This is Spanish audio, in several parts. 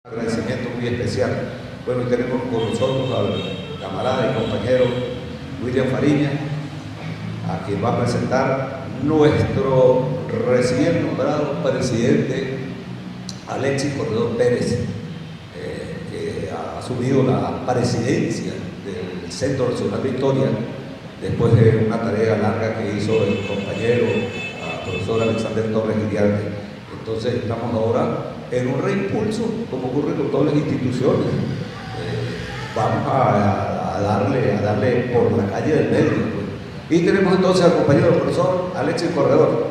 Agradecimiento muy especial. Bueno, tenemos con nosotros al camarada y compañero William Fariña, a quien va a presentar nuestro recién nombrado presidente Alexis Corredor Pérez, que ha asumido la presidencia del Centro Nacional Victoria después de una tarea larga que hizo el compañero profesor Alexander Torres Iriarte. Entonces estamos ahora en un reimpulso, como ocurre con todas las instituciones. Vamos a darle por la calle del medio, pues. Y tenemos entonces al compañero profesor Alexis Corredor,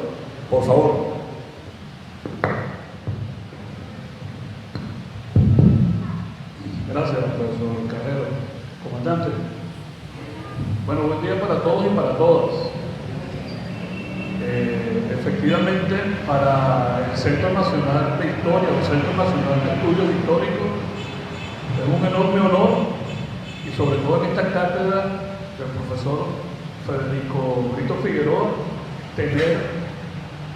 por favor. Gracias, profesor Carrero. Comandante. Bueno, buen día para todos y para todas. Efectivamente, para el Centro Nacional de Historia, o Centro Nacional de Estudios Históricos, es un enorme honor, y sobre todo en esta cátedra del profesor Federico Brito Figueroa, tener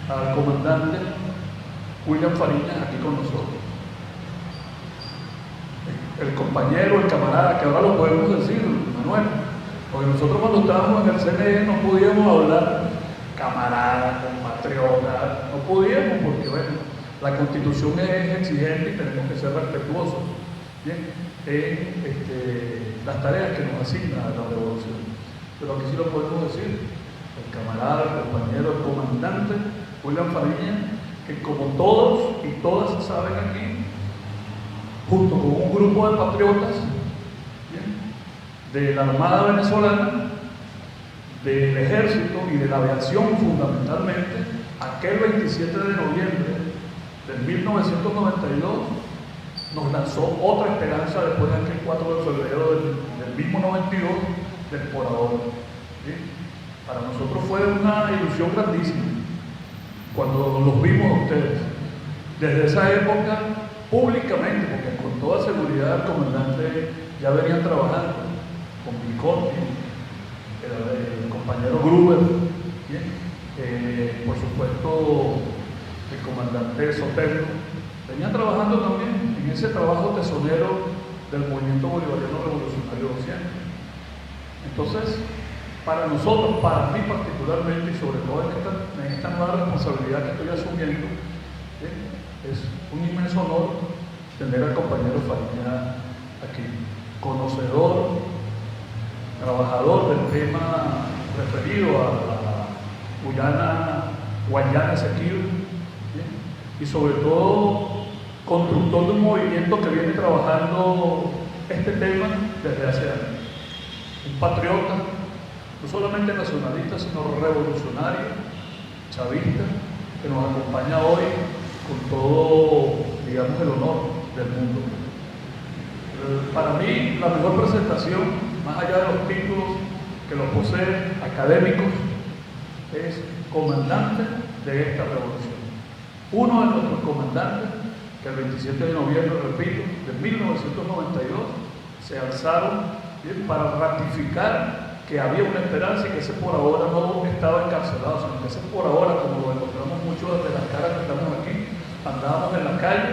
al comandante William Fariña aquí con nosotros. El compañero, el camarada, que ahora lo podemos decir, Manuel, porque nosotros cuando estábamos en el CNE no podíamos hablar camarada, compatriota, no podíamos, porque bueno, la Constitución es exigente y tenemos que ser respetuosos, ¿bien?, en las tareas que nos asigna la revolución. Pero aquí sí lo podemos decir, el camarada, el compañero, el comandante William Fariña, que como todos y todas saben aquí, junto con un grupo de patriotas, ¿bien?, de la Armada Venezolana, del Ejército y de la aviación fundamentalmente, aquel 27 de noviembre de 1992 nos lanzó otra esperanza después de aquel 4 de febrero del mismo 92 del por ahora. ¿Sí? Para nosotros fue una ilusión grandísima cuando los vimos a ustedes. Desde esa época, públicamente, porque con toda seguridad el comandante ya venían trabajando con Bicorti, el compañero Gruber, por supuesto el comandante Sotelo, venía trabajando también en ese trabajo tesonero del movimiento bolivariano revolucionario docente. Entonces, para nosotros, para mí particularmente, y sobre todo en esta nueva responsabilidad que estoy asumiendo, es un inmenso honor tener al compañero Fariña aquí, conocedor, trabajador del tema referido a la Guayana Esequiba, y sobre todo constructor de un movimiento que viene trabajando este tema desde hace años. Un patriota, no solamente nacionalista, sino revolucionario, chavista, que nos acompaña hoy con todo, digamos, el honor del mundo. Para mí, la mejor presentación, más allá de los títulos que los poseen académicos, es comandante de esta revolución. Uno de nuestros comandantes, que el 27 de noviembre, repito, de 1992, se alzaron, ¿bien?, para ratificar que había una esperanza y que ese por ahora no estaba encarcelado, sino que ese por ahora, como lo demostramos mucho desde las caras que estamos aquí, andábamos en la calle,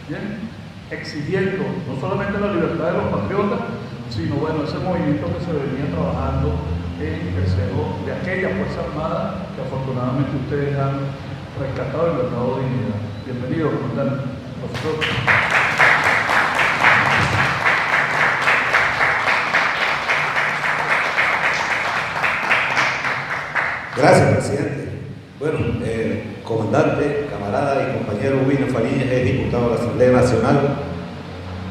¿bien?, exigiendo no solamente la libertad de los patriotas, sino bueno, ese movimiento que se venía trabajando en el seno de aquella Fuerza Armada que afortunadamente ustedes han rescatado y les dado dignidad. Bienvenido, comandante. Profesor. Gracias, presidente. Bueno, comandante, camarada y compañero William Fariña es diputado de la Asamblea Nacional,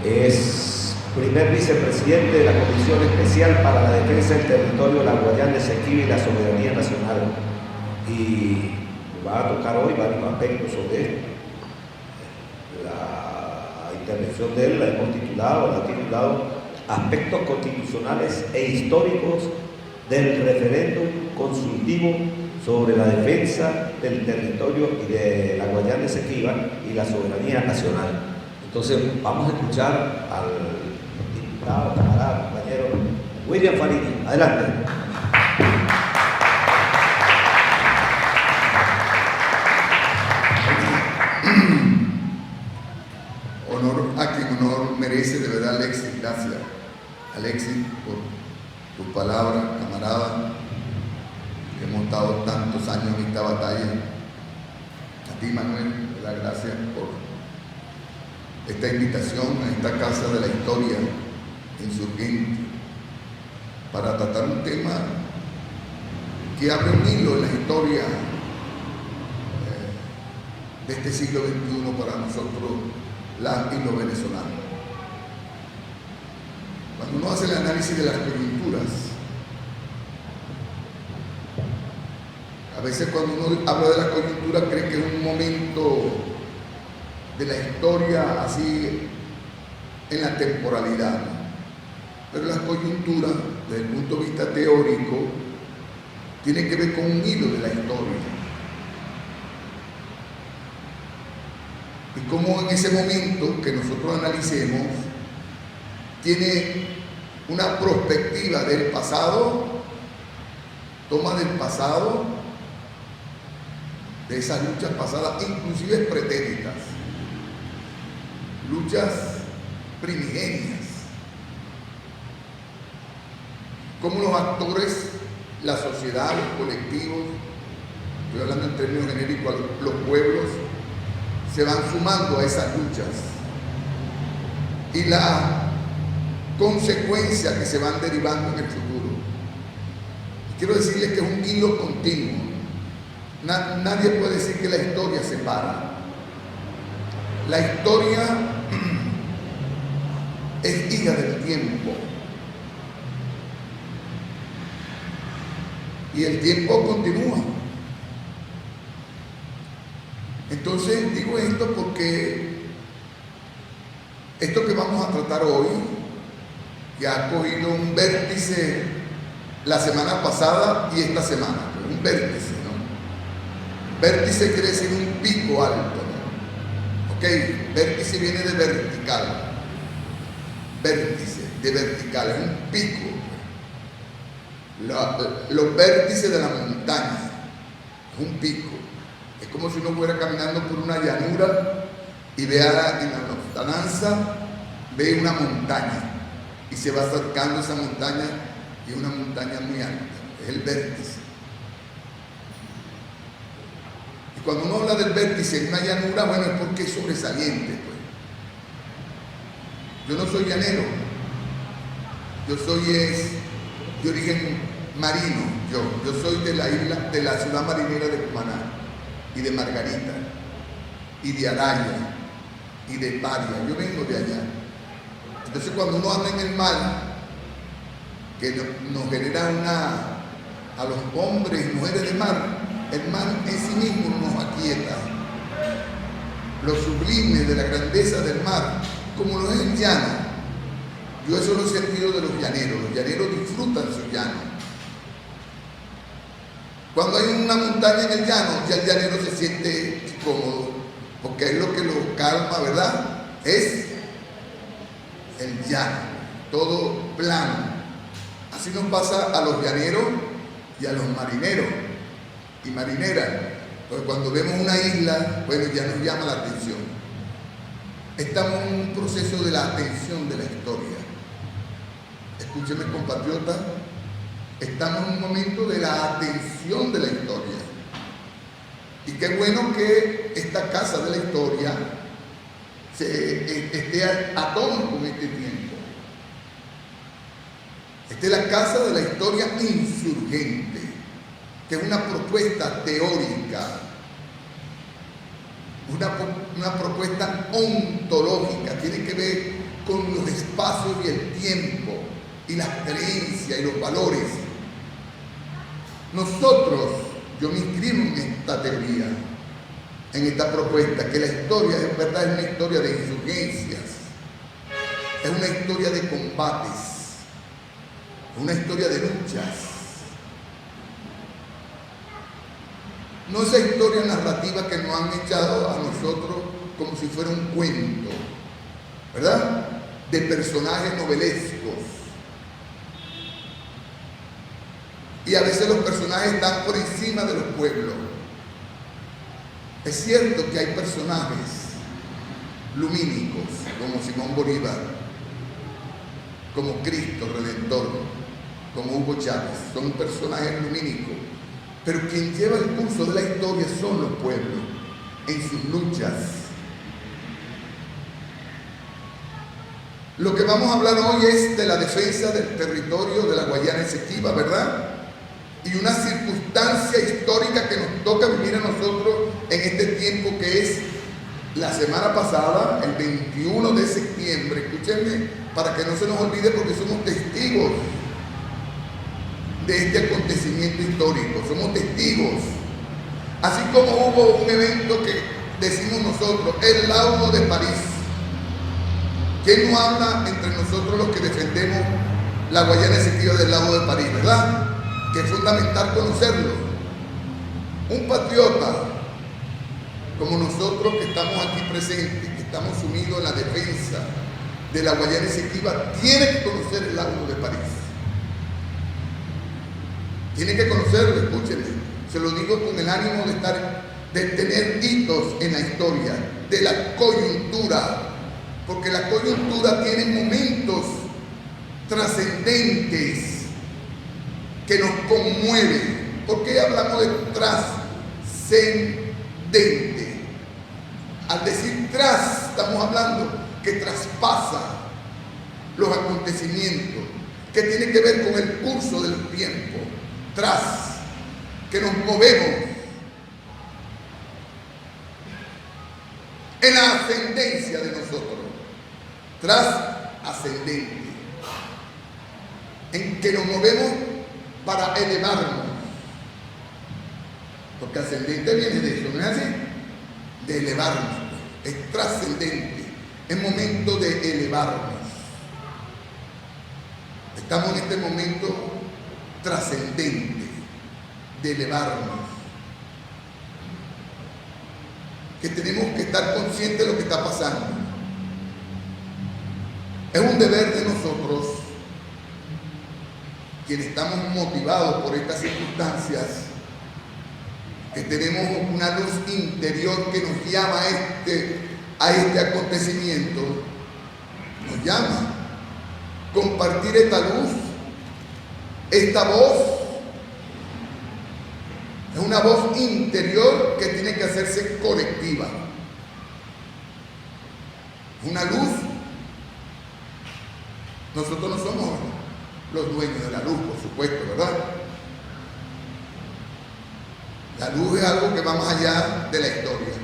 es primer vicepresidente de la Comisión Especial para la Defensa del Territorio de la Guayana Esequiba y la Soberanía Nacional, y va a tocar hoy varios aspectos sobre esto. La intervención de él la ha titulado Aspectos constitucionales e históricos del referéndum consultivo sobre la defensa del territorio y de la Guayana Esequiba y la soberanía nacional. Entonces vamos a escuchar al diputado, camarada, compañero William Fariña. Adelante. Honor a quien honor merece, de verdad, Alexis. Gracias, Alexis, por tus palabras, camarada, que hemos estado tantos años en esta batalla. A ti, Manuel, de verdad, gracias por esta invitación a esta casa de la historia insurgente para tratar un tema que abre un hilo en la historia de este siglo XXI para nosotros, las y los venezolanos. Cuando uno hace el análisis de las coyunturas, a veces cuando uno habla de la coyuntura cree que es un momento de la historia así en la temporalidad, ¿no? Pero las coyunturas, desde el punto de vista teórico, tienen que ver con un hilo de la historia. Y cómo en ese momento que nosotros analicemos, tiene una perspectiva del pasado, toma del pasado, de esas luchas pasadas, inclusive pretéritas, luchas primigenias, como los actores, la sociedad, los colectivos, estoy hablando en términos genéricos, los pueblos, se van sumando a esas luchas y la consecuencia que se van derivando en el futuro. Y quiero decirles que es un hilo continuo. Nadie puede decir que la historia se para. La historia es hija del tiempo. Y el tiempo continúa. Entonces digo esto porque esto que vamos a tratar hoy, que ha cogido un vértice la semana pasada y esta semana, un vértice, ¿no? Vértice quiere decir un pico alto, ¿no? Ok, vértice viene de vertical, vértice, de vertical, es un pico. Los vértices de la montaña, es un pico. Es como si uno fuera caminando por una llanura y vea en la lontananza, ve una montaña y se va acercando a esa montaña y es una montaña muy alta, es el vértice. Y cuando uno habla del vértice en una llanura, bueno, es porque es sobresaliente, pues. Yo no soy llanero, yo soy de origen marino, yo soy de la isla, de la ciudad marinera de Cumaná y de Margarita y de Araya y de Paria. Yo vengo de allá. Entonces cuando uno anda en el mar, que nos genera a los hombres y mujeres del mar, el mar en sí mismo nos aquieta. Lo sublime de la grandeza del mar, como lo es el llano. Yo eso lo he sentido de los llaneros disfrutan su llano. Cuando hay una montaña en el llano, ya el llanero se siente cómodo, porque es lo que lo calma, ¿verdad? Es el llano, todo plano. Así nos pasa a los llaneros y a los marineros y marineras. Porque cuando vemos una isla, bueno, ya nos llama la atención. Estamos en un proceso de la atención de la historia. Escúcheme, compatriota, estamos en un momento de la atención de la historia. Y qué bueno que esta casa de la historia esté a tono con este tiempo. Esta es la casa de la historia insurgente, que es una propuesta teórica, una propuesta ontológica, tiene que ver con los espacios y el tiempo, y las creencias y los valores. Nosotros, yo me inscribo en esta teoría, en esta propuesta, que la historia en verdad es una historia de insurgencias, es una historia de combates, una historia de luchas. No esa historia narrativa que nos han echado a nosotros como si fuera un cuento, ¿verdad? De personajes novelescos. Y a veces los personajes están por encima de los pueblos. Es cierto que hay personajes, lumínicos, como Simón Bolívar, como Cristo Redentor, como Hugo Chávez. Son personajes lumínicos. Pero quien lleva el curso de la historia son los pueblos en sus luchas. Lo que vamos a hablar hoy es de la defensa del territorio de la Guayana Esequiba, ¿verdad? Y una circunstancia histórica que nos toca vivir a nosotros en este tiempo, que es la semana pasada, el 21 de septiembre. Escúchenme, para que no se nos olvide, porque somos testigos de este acontecimiento histórico, somos testigos. Así como hubo un evento que decimos nosotros, el Laudo de París. ¿Quién no habla entre nosotros los que defendemos la Guayana Esequiba del Laudo de París, verdad? Que es fundamental conocerlo. Un patriota como nosotros que estamos aquí presentes, que estamos sumidos en la defensa de la Guayana Esequiba, tiene que conocer el Laudo de París. Tiene que conocerlo, escúchenme. Se lo digo con el ánimo de tener hitos en la historia, de la coyuntura, porque la coyuntura tiene momentos trascendentes que nos conmueven. ¿Por qué hablamos de trascendente? Al decir tras, estamos hablando que traspasa los acontecimientos, que tiene que ver con el curso del tiempo. Tras, que nos movemos en la ascendencia de nosotros. Tras, ascendente, en que nos movemos para elevarnos, porque ascendente viene de eso, ¿no es así? De elevarnos, es trascendente, es momento de elevarnos. Estamos en este momento trascendente, de elevarnos, que tenemos que estar conscientes de lo que está pasando. Es un deber de nosotros, quienes estamos motivados por estas circunstancias, que tenemos una luz interior que nos llama a este acontecimiento, nos llama a compartir esta luz, esta voz. Es una voz interior que tiene que hacerse colectiva. Una luz. Nosotros no somos los dueños de la luz, por supuesto, ¿verdad? La luz es algo que va más allá de la historia.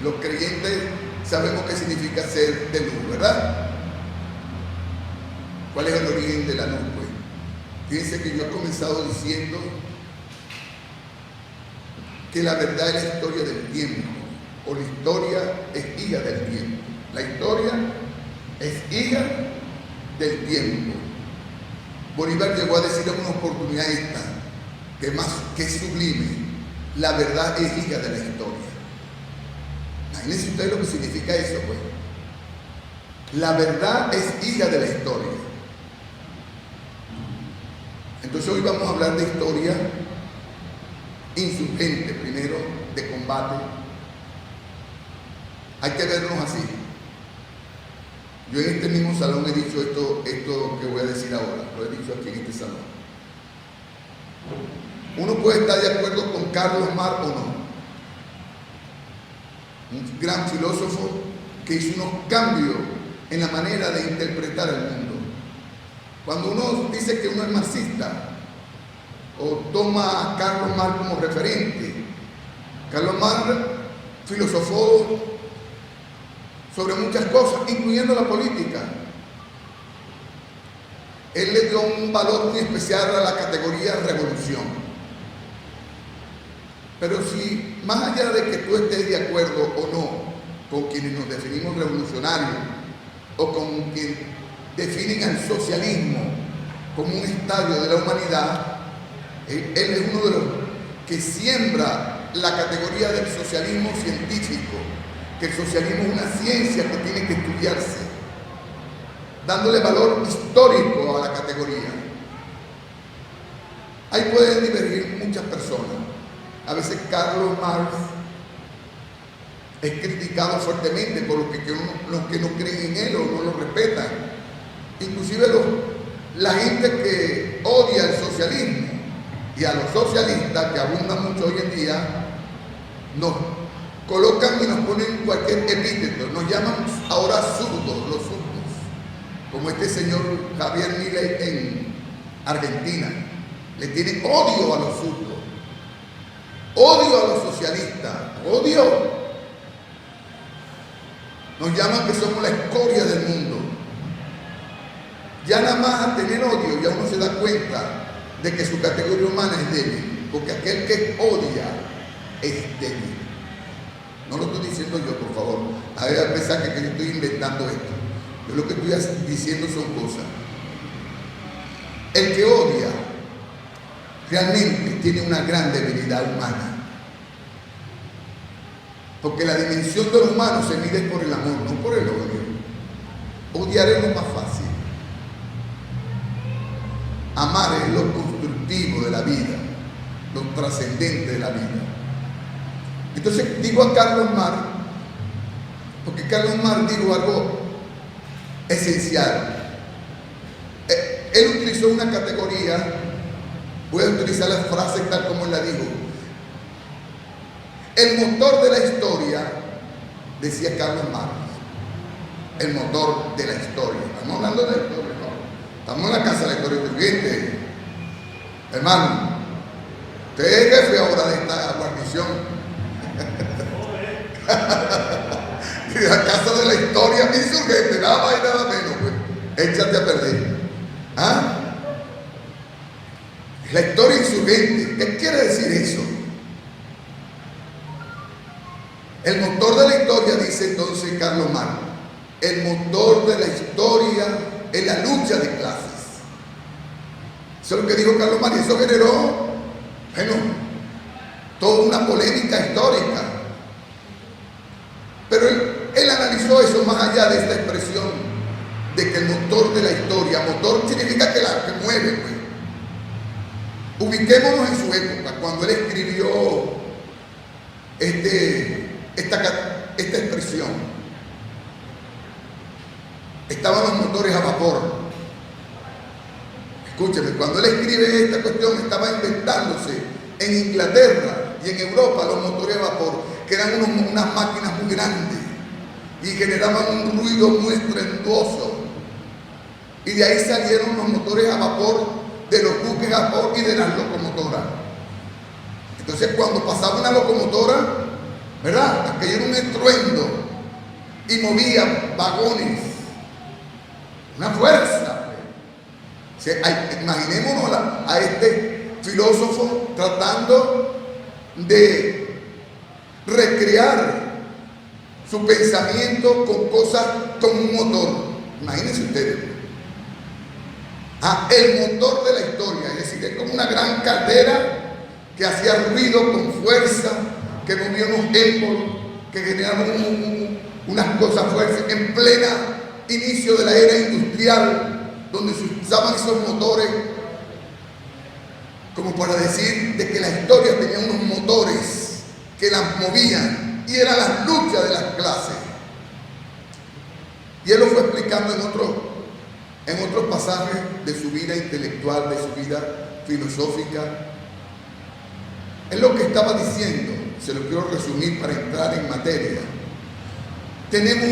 Los creyentes sabemos qué significa ser de luz, ¿verdad? ¿Cuál es el origen de la luz, pues? Fíjense que yo he comenzado diciendo que la verdad es la historia del tiempo, o la historia es hija del tiempo. La historia es hija del tiempo. Bolívar llegó a decir en una oportunidad esta, que es sublime: la verdad es hija de la historia. Imagínense ustedes lo que significa eso, pues. La verdad es hija de la historia. Entonces hoy vamos a hablar de historia insurgente, primero, de combate. Hay que vernos así. Yo en este mismo salón he dicho esto que voy a decir ahora, lo he dicho aquí en este salón. Uno puede estar de acuerdo con Carlos Marx o no. Un gran filósofo que hizo unos cambios en la manera de interpretar el mundo. Cuando uno dice que uno es marxista o toma a Carlos Marx como referente, Carlos Marx filosofó sobre muchas cosas, incluyendo la política. Él le dio un valor muy especial a la categoría revolución. Pero si, más allá de que tú estés de acuerdo o no con quienes nos definimos revolucionarios o con quienes definen al socialismo como un estadio de la humanidad, él es uno de los que siembra la categoría del socialismo científico, que el socialismo es una ciencia que tiene que estudiarse, dándole valor histórico a la categoría. Ahí pueden divergir muchas personas. A veces Carlos Marx es criticado fuertemente por los que no creen en él o no lo respetan. Inclusive la gente que odia el socialismo y a los socialistas, que abundan mucho hoy en día, nos colocan y nos ponen cualquier epíteto. Nos llaman ahora zurdos, los zurdos, como este señor Javier Milei en Argentina. Le tiene odio a los zurdos, odio a los socialistas, odio. Nos llaman que somos la escoria del mundo. Ya nada más a tener odio, ya uno se da cuenta de que su categoría humana es débil, porque aquel que odia es débil. No lo estoy diciendo yo, por favor. A ver, a pesar que yo estoy inventando esto. Yo lo que estoy diciendo son cosas. El que odia realmente tiene una gran debilidad humana. Porque la dimensión de lo humano se mide por el amor, no por el odio. Odiar es lo más fácil. Amar es lo constructivo de la vida, lo trascendente de la vida. Entonces digo a Carlos Marx, porque Carlos Marx dijo algo esencial. Él utilizó una categoría, voy a utilizar la frase tal como él la dijo. El motor de la historia, decía Carlos Marx, el motor de la historia. Estamos hablando de la historia, ¿no? Estamos en la casa de la historia viviente. Hermano, usted es jefe ahora de esta guarnición. La casa de la historia insurgente, nada más y nada menos, pues. Échate a perder. ¿Ah? La historia insurgente, ¿qué quiere decir eso? El motor de la historia, dice entonces Carlos Marx, el motor de la historia es la lucha de clases. Eso es lo que dijo Carlos Marx, y eso generó, bueno, toda una polémica histórica. Pero él analizó eso más allá de esta expresión de que el motor de la historia, motor significa que la que mueve, pues. Ubiquémonos en su época, cuando él escribió esta expresión. Estaban los motores a vapor. Escúcheme, cuando él escribe esta cuestión, estaba inventándose en Inglaterra y en Europa los motores a vapor, que eran unas máquinas muy grandes y generaban un ruido muy estruendoso. Y de ahí salieron los motores a vapor, de los buques a vapor y de las locomotoras. Entonces, cuando pasaba una locomotora, ¿verdad? Aquello era un estruendo y movía vagones, una fuerza. O sea, imaginémonos a este filósofo tratando de recrear su pensamiento con cosas con un motor. Imagínense ustedes. El motor de la historia, es decir, es como una gran caldera que hacía ruido con fuerza, que movía unos émbolos, que generaban unas cosas fuertes en plena inicio de la era industrial, donde se usaban esos motores, como para decir de que la historia tenía unos motores que las movían, y eran las luchas de las clases. Y él lo fue explicando en otros pasajes de su vida intelectual, de su vida filosófica. Es lo que estaba diciendo, se lo quiero resumir para entrar en materia. Tenemos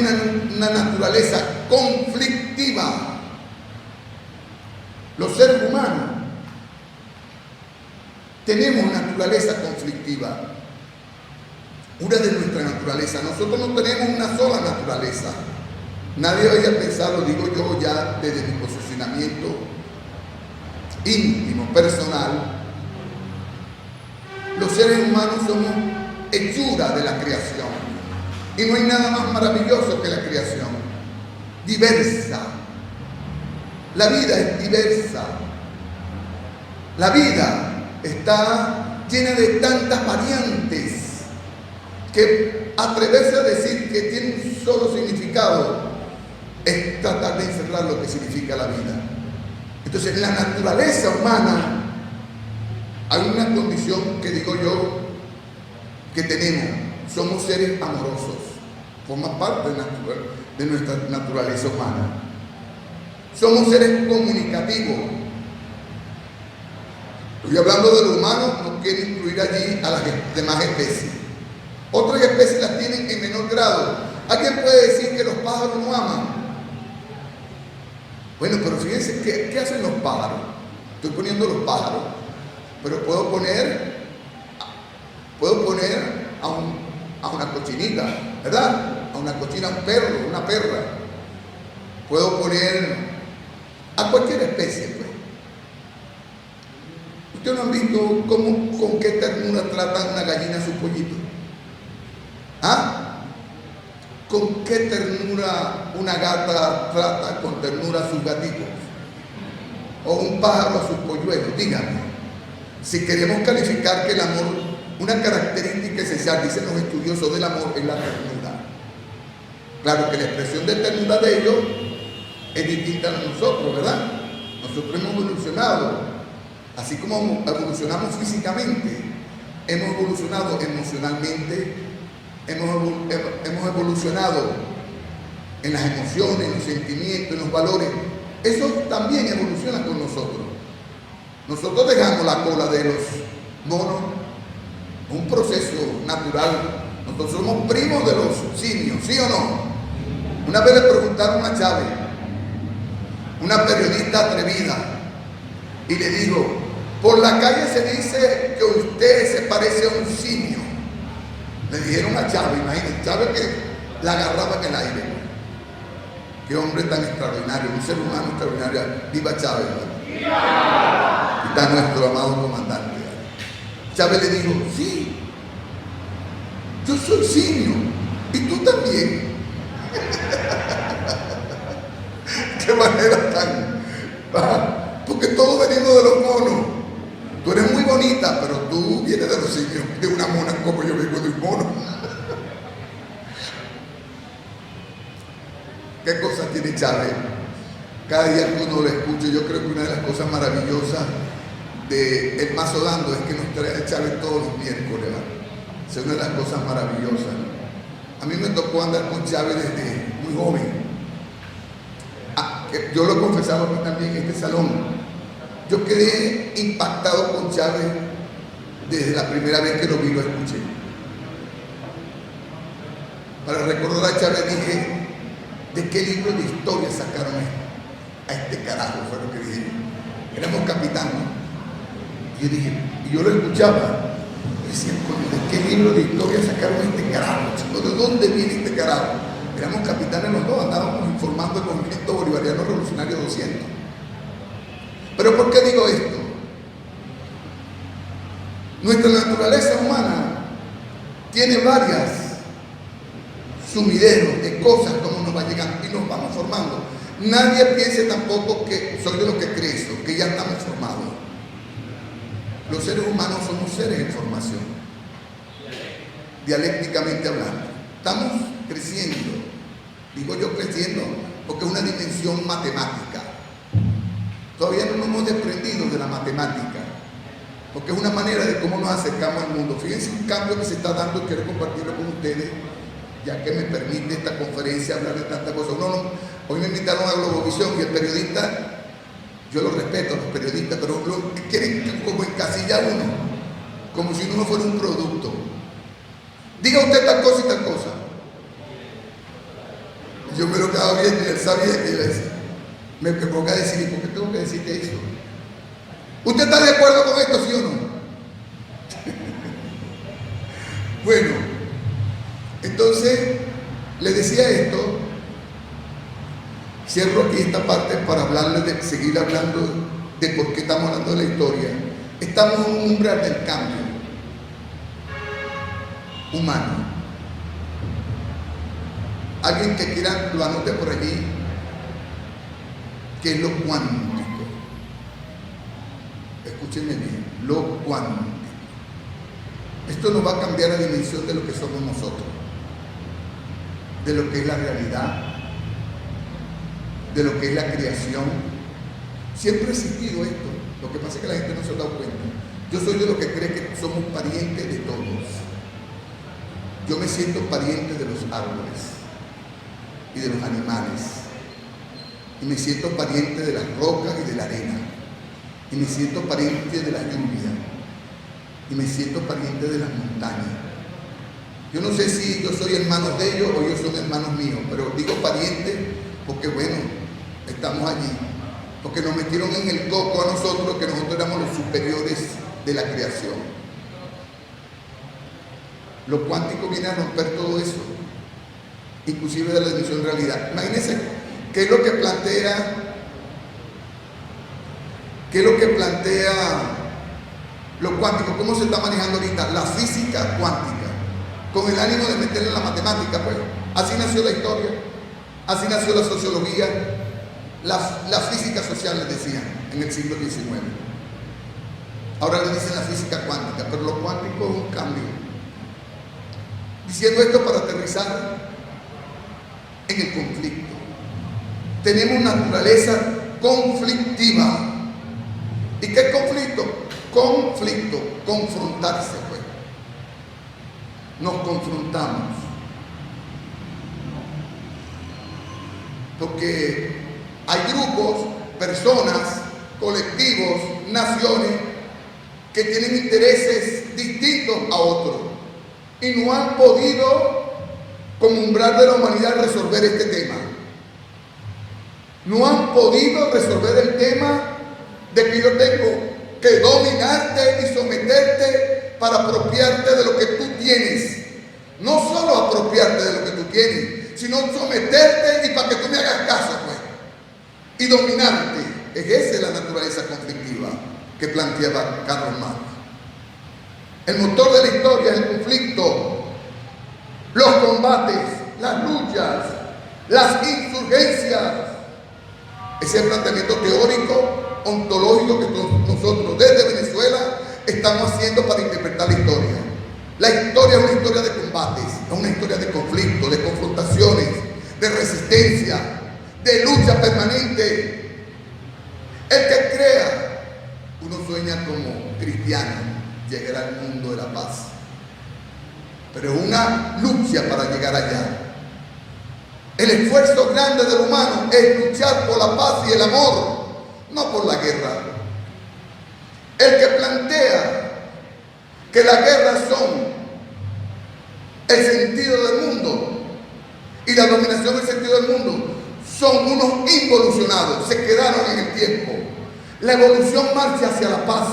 una naturaleza conflictiva. Los seres humanos tenemos naturaleza conflictiva. Una de nuestras naturalezas. Nosotros no tenemos una sola naturaleza. Nadie vaya a pensar, lo digo yo ya desde mi posicionamiento íntimo, personal. Los seres humanos somos hechura de la creación. Y no hay nada más maravilloso que la creación. Diversa. La vida es diversa. La vida está llena de tantas variantes que atreverse a decir que tiene un solo significado es tratar de encerrar lo que significa la vida. Entonces, en la naturaleza humana hay una condición que digo yo que tenemos, somos seres amorosos, forma parte de nuestra naturaleza humana. Somos seres comunicativos. Estoy hablando de lo humano, no quiero incluir allí a las demás especies. Otras especies las tienen en menor grado. ¿Alguien puede decir que los pájaros no aman? Bueno, pero fíjense, ¿qué hacen los pájaros? Estoy poniendo los pájaros, pero puedo poner a una cochinita, ¿verdad? A una cochina, un perro, una perra. Puedo poner a cualquier especie, pues. ¿Ustedes no han visto con qué ternura tratan una gallina a su pollito? ¿Ah? ¿Con qué ternura una gata trata con ternura a sus gatitos? O un pájaro a sus polluelos. Díganme, si queremos calificar que el amor, una característica esencial, dicen los estudiosos del amor, es la ternura. Claro que la expresión de ternura de ellos es distinta a nosotros, ¿verdad? Nosotros hemos evolucionado. Así como evolucionamos físicamente, hemos evolucionado emocionalmente, hemos evolucionado en las emociones, en los sentimientos, en los valores. Eso también evoluciona con nosotros. Nosotros dejamos la cola de los monos, un proceso natural. Nosotros somos primos de los simios, ¿sí o no? Una vez le preguntaron a Chávez, una periodista atrevida, y le dijo: por la calle se dice que usted se parece a un simio. Le dijeron a Chávez, imagínense, Chávez que la agarraba en el aire. Qué hombre tan extraordinario, un ser humano extraordinario. ¡Viva Chávez! ¡Viva! Y está nuestro amado comandante. Chávez le dijo: sí, yo soy simio, y tú también. Qué manera tan... Porque todos venimos de los monos. Tú eres muy bonita, pero tú vienes de los simios, de una mona, como yo vengo de un mono. ¿Qué cosas tiene Chávez? Cada día que uno lo escucha, yo creo que una de las cosas maravillosas de El Mazo Dando es que nos trae Chávez todos los miércoles, ¿verdad? Es una de las cosas maravillosas. A mí me tocó andar con Chávez desde muy joven. Yo lo confesaba aquí también en este salón. Yo quedé impactado con Chávez desde la primera vez que lo vi, lo escuché. Para recordar a Chávez dije: ¿de qué libro de historia sacaron a este carajo? Fue lo que dije. Éramos capitanes. Y yo dije, y yo lo escuchaba, y decía: ¿de qué libro de historia sacaron a este carajo, chicos? ¿De dónde viene este carajo? Éramos capitanes los dos, andábamos informando el movimiento bolivariano revolucionario 200. ¿Pero por qué digo esto? Nuestra naturaleza humana tiene varias sumideros de cosas como nos va llegando y nos vamos formando. Nadie piense tampoco que soy de los que cree eso, que ya estamos formados. Los seres humanos somos seres en formación, dialécticamente hablando. Estamos creciendo, digo yo creciendo porque es una dimensión matemática. Todavía no nos hemos desprendido de la matemática, porque es una manera de cómo nos acercamos al mundo. Fíjense un cambio que se está dando y quiero compartirlo con ustedes, ya que me permite esta conferencia hablar de tantas cosas. Hoy me invitaron a Globovisión y el periodista, yo lo respeto a los periodistas, pero quieren como encasillar uno, como si uno fuera un producto. Diga usted tal cosa y tal cosa. Yo me lo quedaba viendo y él sabía que iba a decir. Me pongo a decir: ¿y por qué tengo que decirte eso? ¿Usted está de acuerdo con esto, sí o no? Bueno, entonces le decía esto. Cierro aquí esta parte para hablarles seguir hablando de por qué estamos hablando de la historia. Estamos en un umbral del cambio humano. Alguien que quiera lo anote por allí. ¿Qué es lo cuántico? Escúchenme bien, lo cuántico. Esto nos va a cambiar la dimensión de lo que somos nosotros, de lo que es la realidad, de lo que es la creación. Siempre ha existido esto. Lo que pasa es que la gente no se ha dado cuenta. Yo soy de los que cree que somos parientes de todos. yo me siento pariente de los árboles y de los animales, y me siento pariente de las rocas y de la arena, y me siento pariente de la lluvia, y me siento pariente de las montañas. Yo no sé si yo soy hermano de ellos o ellos son hermanos míos, pero digo pariente porque bueno, estamos allí, porque nos metieron en el coco a nosotros, que nosotros éramos los superiores de la creación. Lo cuántico viene a romper todo eso, inclusive de la dimensión de realidad. Imagínense qué es lo que plantea lo cuántico, cómo se está manejando ahorita la física cuántica, con el ánimo de meterle la matemática, pues. Así nació la historia, así nació la sociología, la física social, les decían, en el siglo XIX. Ahora le dicen la física cuántica, pero lo cuántico es un cambio. Diciendo esto para aterrizar en el conflicto. Tenemos naturaleza conflictiva. ¿Y qué es conflicto? Conflicto, confrontarse, pues. Nos confrontamos. Porque hay grupos, personas, colectivos, naciones que tienen intereses distintos a otros y no han podido, como umbral de la humanidad, resolver este tema. No han podido resolver el tema de que yo tengo que dominarte y someterte para apropiarte de lo que tú tienes. No solo apropiarte de lo que tú tienes, sino someterte y para que tú me hagas caso, pues. Y dominarte. Esa es la naturaleza conflictiva que planteaba Carlos Marx. El motor de la historia es el conflicto, los combates, las luchas, las insurgencias. Ese es el planteamiento teórico, ontológico que nosotros desde Venezuela estamos haciendo para interpretar la historia. La historia es una historia de combates, es una historia de conflicto, de confrontaciones, de resistencia, de lucha permanente. El que crea, uno sueña como cristiano, llegar al mundo de la paz, pero es una lucha para llegar allá. El esfuerzo grande del humano es luchar por la paz y el amor, no por la guerra. El que plantea que las guerras son el sentido del mundo y la dominación del sentido del mundo son unos involucionados, se quedaron en el tiempo. La evolución marcha hacia la paz,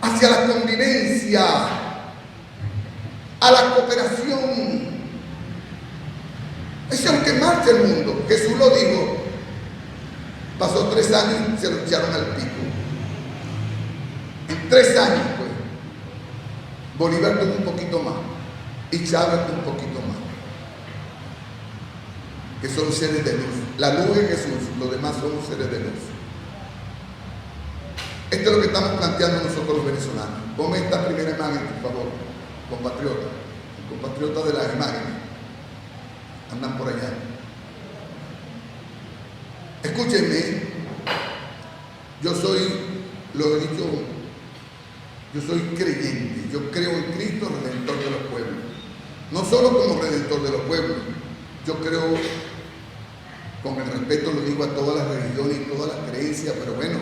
hacia la convivencia, a la cooperación. Es aunque marcha el mundo. Jesús lo dijo. Pasó 3 años y se lo echaron al pico. En 3 años, pues, Bolívar tuvo un poquito más y Chávez un poquito más, que son seres de luz. La luz es Jesús, los demás somos seres de luz. Esto es lo que estamos planteando nosotros los venezolanos. Ponme esta primera imagen, por favor, compatriota. El compatriota de las imágenes. Andan por allá. Escúchenme, yo soy, lo he dicho, yo soy creyente, yo creo en Cristo, Redentor de los pueblos. No solo como Redentor de los pueblos, yo creo, con el respeto lo digo a todas las religiones y todas las creencias, pero bueno,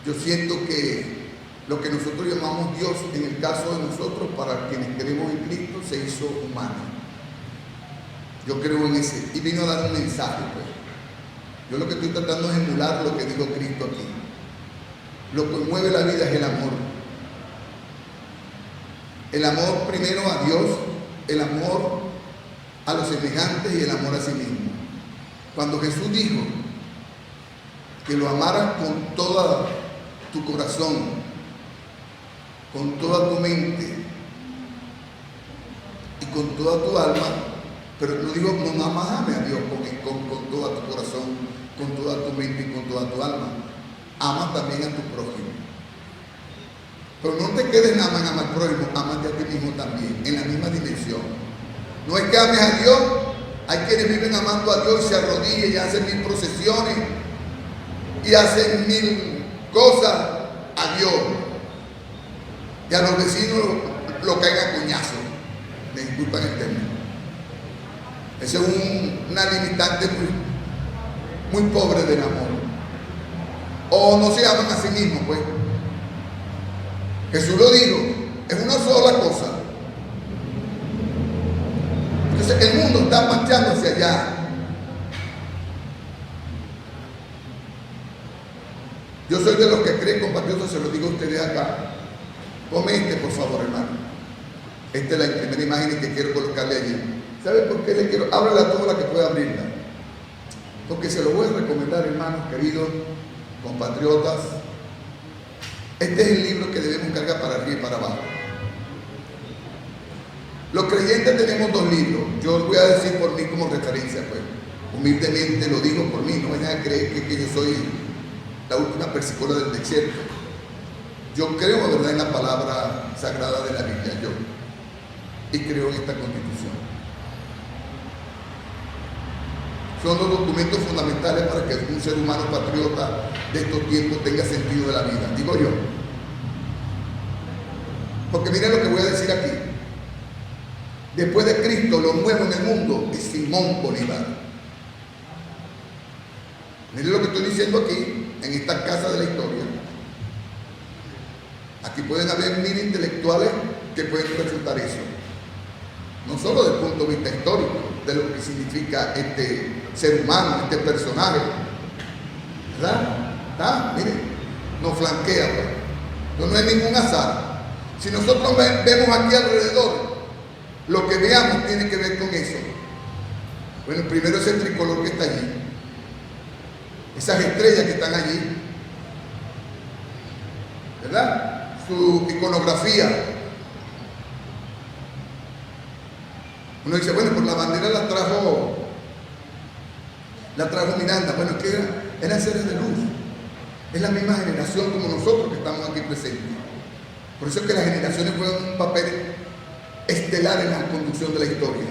yo siento que lo que nosotros llamamos Dios, en el caso de nosotros, para quienes creemos en Cristo, se hizo humano. Yo creo en ese, y vino a dar un mensaje, pues. Yo lo que estoy tratando es emular lo que dijo Cristo aquí. Lo que mueve la vida es el amor. El amor primero a Dios, el amor a los semejantes y el amor a sí mismo. Cuando Jesús dijo que lo amaras con todo tu corazón, con toda tu mente y con toda tu alma, pero no digo, no nada más ame a Dios con todo tu corazón, con toda tu mente y con toda tu alma. Ama también a tu prójimo. Pero no te quedes nada más en amar al prójimo, amate a ti mismo también, en la misma dimensión. No es que ames a Dios, hay quienes viven amando a Dios y se arrodillan y hacen 1000 procesiones y hacen 1000 cosas a Dios. Y a los vecinos lo caen a coñazo. Me disculpan el término. Esa es una limitante muy pobre del amor. O no se aman a sí mismos, pues. Jesús lo dijo, es una sola cosa. Entonces el mundo está marchando hacia allá. Yo soy de los que creen, compatriotas, se lo digo a ustedes acá. Comente, por favor, hermano. Esta es la primera imagen que quiero colocarle allí. ¿Sabe por qué le quiero? Ábrela a toda la que pueda abrirla. Porque se lo voy a recomendar, hermanos queridos, compatriotas. Este es el libro que debemos cargar para arriba y para abajo. Los creyentes tenemos dos libros. Yo voy a decir por mí como referencia, pues. Humildemente lo digo por mí. No vayan a creer que yo soy la última persícola del desierto. Yo creo, ¿verdad?, en la palabra sagrada de la Biblia, yo. Y creo en esta Constitución. Son los documentos fundamentales para que un ser humano patriota de estos tiempos tenga sentido de la vida, digo yo. Porque miren lo que voy a decir aquí. Después de Cristo, lo nuevo en el mundo es Simón Bolívar. Miren lo que estoy diciendo aquí, en esta casa de la historia. Aquí pueden haber 1000 intelectuales que pueden refutar eso. No solo desde el punto de vista histórico, de lo que significa este ser humano, este personaje. ¿Verdad? ¿Está? Miren, nos flanquea, pues. No es ningún azar. Si nosotros vemos aquí alrededor, lo que veamos tiene que ver con eso. Bueno, primero es el tricolor que está allí. Esas estrellas que están allí. ¿Verdad? Su iconografía. Uno dice, bueno, pues la bandera la trajo Miranda. Bueno, es que eran seres de luz. Es la misma generación como nosotros que estamos aquí presentes. Por eso es que las generaciones juegan un papel estelar en la conducción de la historia.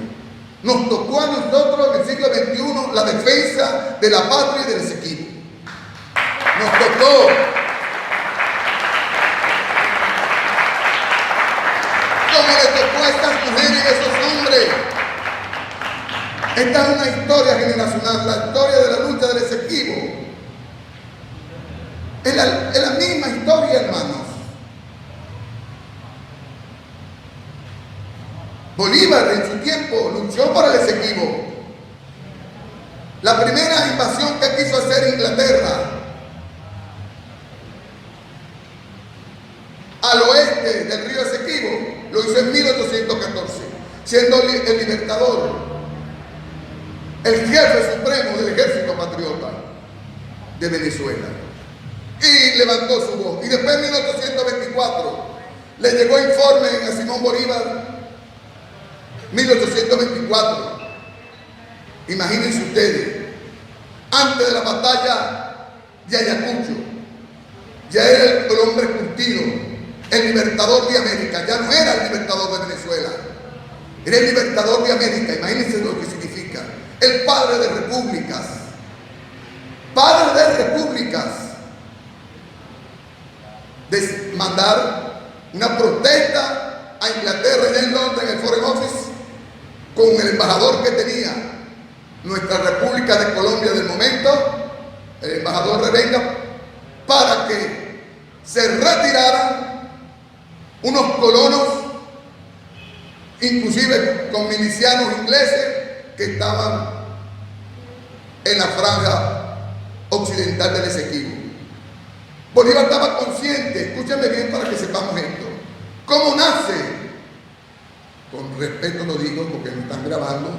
Nos tocó a nosotros en el siglo XXI la defensa de la patria y del Esequibo. Nos tocó. Como le tocó a estas mujeres y a esos hombres. Esta es una historia generacional, la historia de la lucha del Esequibo. Es la misma historia, hermanos. Bolívar en su tiempo luchó por el Esequibo. La primera invasión que quiso hacer Inglaterra al oeste del río Esequibo lo hizo en 1814, siendo el libertador, el jefe supremo del ejército patriota de Venezuela. Y levantó su voz. Y después en 1824 le llegó informe a Simón Bolívar. 1824. Imagínense ustedes, antes de la batalla de Ayacucho, ya era el hombre curtido, el libertador de América. Ya no era el libertador de Venezuela, era el libertador de América. Imagínense lo que significa. El padre de repúblicas. Padre de repúblicas. De mandar una protesta a Inglaterra y en Londres, en el Foreign Office, con el embajador que tenía nuestra República de Colombia del momento, el embajador Revenga, para que se retiraran unos colonos, inclusive con milicianos ingleses que estaban en la franja occidental del Esequibo. Bolívar estaba consciente, escúchame bien para que sepamos esto. ¿Cómo nace? Con respeto lo digo porque me están grabando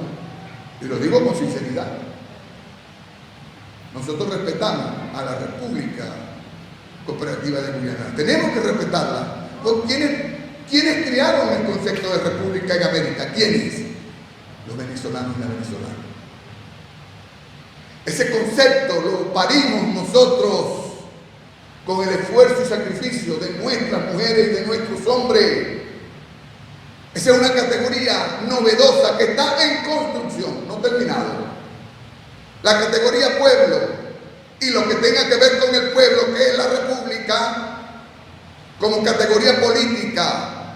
y lo digo con sinceridad. Nosotros respetamos a la República Cooperativa de Guyana. Tenemos que respetarla. ¿Quiénes crearon el concepto de república en América? ¿Quiénes? Los venezolanos y las venezolanas. Ese concepto lo parimos nosotros con el esfuerzo y sacrificio de nuestras mujeres y de nuestros hombres. Esa es una categoría novedosa que está en construcción, no terminado. La categoría pueblo y lo que tenga que ver con el pueblo, que es la república, como categoría política,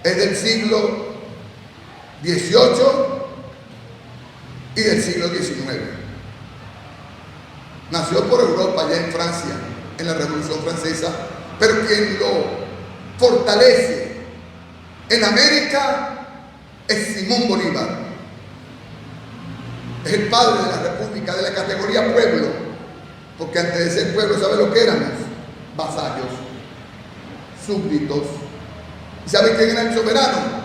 es del siglo XVIII y del siglo XIX. Nació por Europa, allá en Francia, en la Revolución Francesa, pero quien lo fortalece en América es Simón Bolívar. Es el padre de la República, de la categoría pueblo, porque antes de ser pueblo, ¿sabe lo que éramos? Vasallos, súbditos. ¿Y sabe quién era el soberano?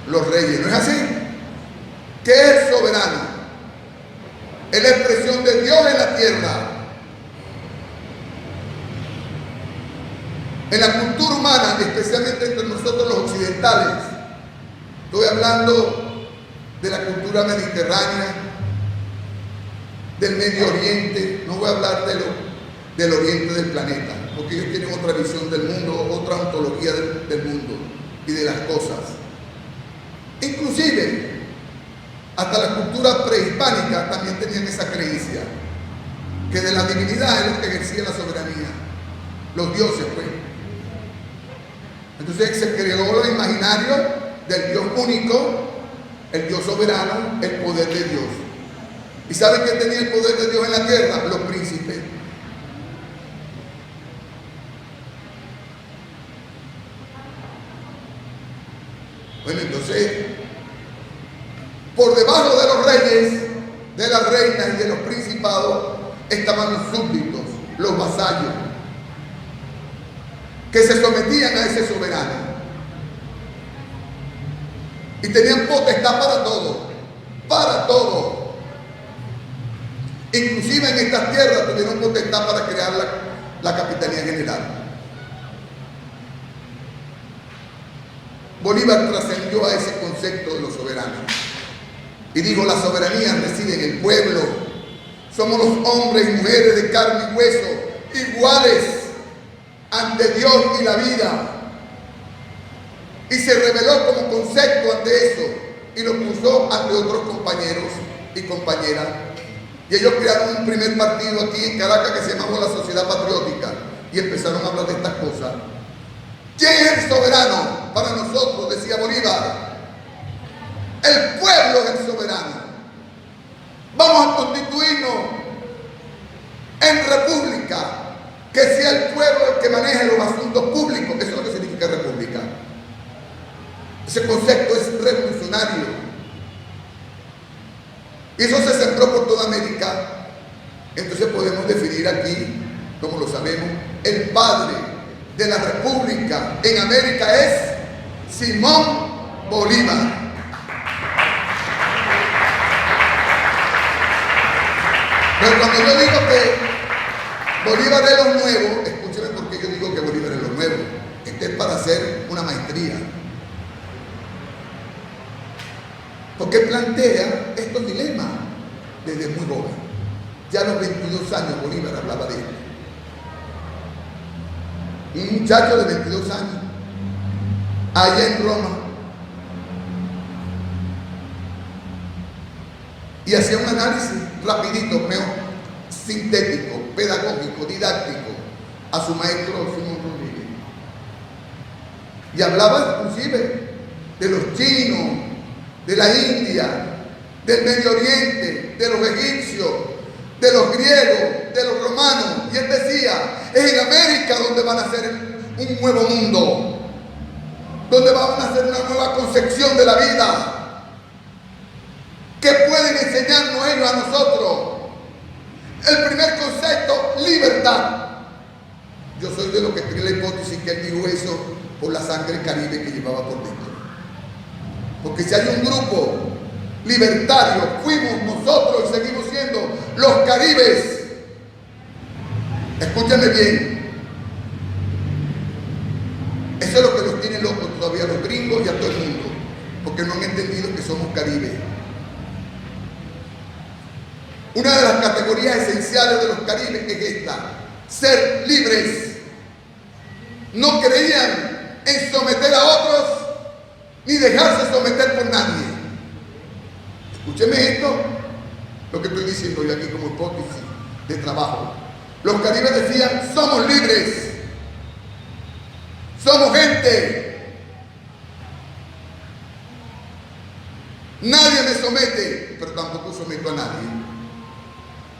Los reyes, ¿no es así? ¿Qué es el soberano? Es la expresión de Dios en la tierra. En la cultura humana, especialmente entre nosotros los occidentales, estoy hablando de la cultura mediterránea, del Medio Oriente, no voy a hablar del oriente del planeta, porque ellos tienen otra visión del mundo, otra ontología del mundo y de las cosas. Inclusive, hasta la cultura prehispánica también tenían esa creencia, que de la divinidad es lo que ejercía la soberanía, los dioses, pues. Entonces se creó lo imaginario del Dios único, el Dios soberano, el poder de Dios. ¿Y saben quién tenía el poder de Dios en la tierra? Los príncipes. Bueno, entonces, por debajo de los reyes, de las reinas y de los principados, estaban los súbditos, los vasallos, que se sometían a ese soberano. Y tenían potestad para todo, para todo. Inclusive en estas tierras tuvieron potestad para crear la capitanía general. Bolívar trascendió a ese concepto de los soberanos y dijo: la soberanía reside en el pueblo. Somos los hombres y mujeres de carne y hueso, iguales ante Dios y la vida. Y se reveló como concepto ante eso y lo puso ante otros compañeros y compañeras. Y ellos crearon un primer partido aquí en Caracas que se llamaba la Sociedad Patriótica y empezaron a hablar de estas cosas. ¿Quién es el soberano? Para nosotros, decía Bolívar, el pueblo es el soberano. Vamos a constituirnos en república, que sea el pueblo el que maneje los asuntos públicos. Eso es lo que significa república. Ese concepto es revolucionario. Y eso se sembró por toda América. Entonces podemos definir aquí, como lo sabemos, el padre de la república en América es Simón Bolívar. Pero cuando yo digo que Bolívar es lo nuevo, escúcheme por qué yo digo que Bolívar es lo nuevo. Este es para hacer una maestría. Porque plantea estos dilemas desde muy joven. Ya a los 22 años Bolívar hablaba de esto. Un muchacho de 22 años, allá en Roma, y hacía un análisis rapidito, sintético, pedagógico, didáctico, a su maestro Simón Rodríguez. Y hablaba inclusive de los chinos, de la India, del Medio Oriente, de los egipcios, de los griegos, de los romanos. Y él decía, es en América donde van a hacer un nuevo mundo, donde van a hacer una nueva concepción de la vida, que pueden enseñarnos ellos a nosotros. El primer concepto, libertad. Yo soy de los que cree la hipótesis que él dijo eso por la sangre caribe que llevaba por dentro. Porque si hay un grupo libertario, fuimos nosotros y seguimos siendo los caribes. Escúchame bien. Eso es lo que los tiene locos todavía los gringos y a todo el mundo, porque no han entendido que somos caribes. Una de las categorías esenciales de los caribes es esta: ser libres. No creían en someter a otros ni dejarse someter por nadie. Escúcheme esto, lo que estoy diciendo yo aquí como hipótesis de trabajo. Los caribes decían: somos libres, somos gente me somete, pero tampoco someto a nadie.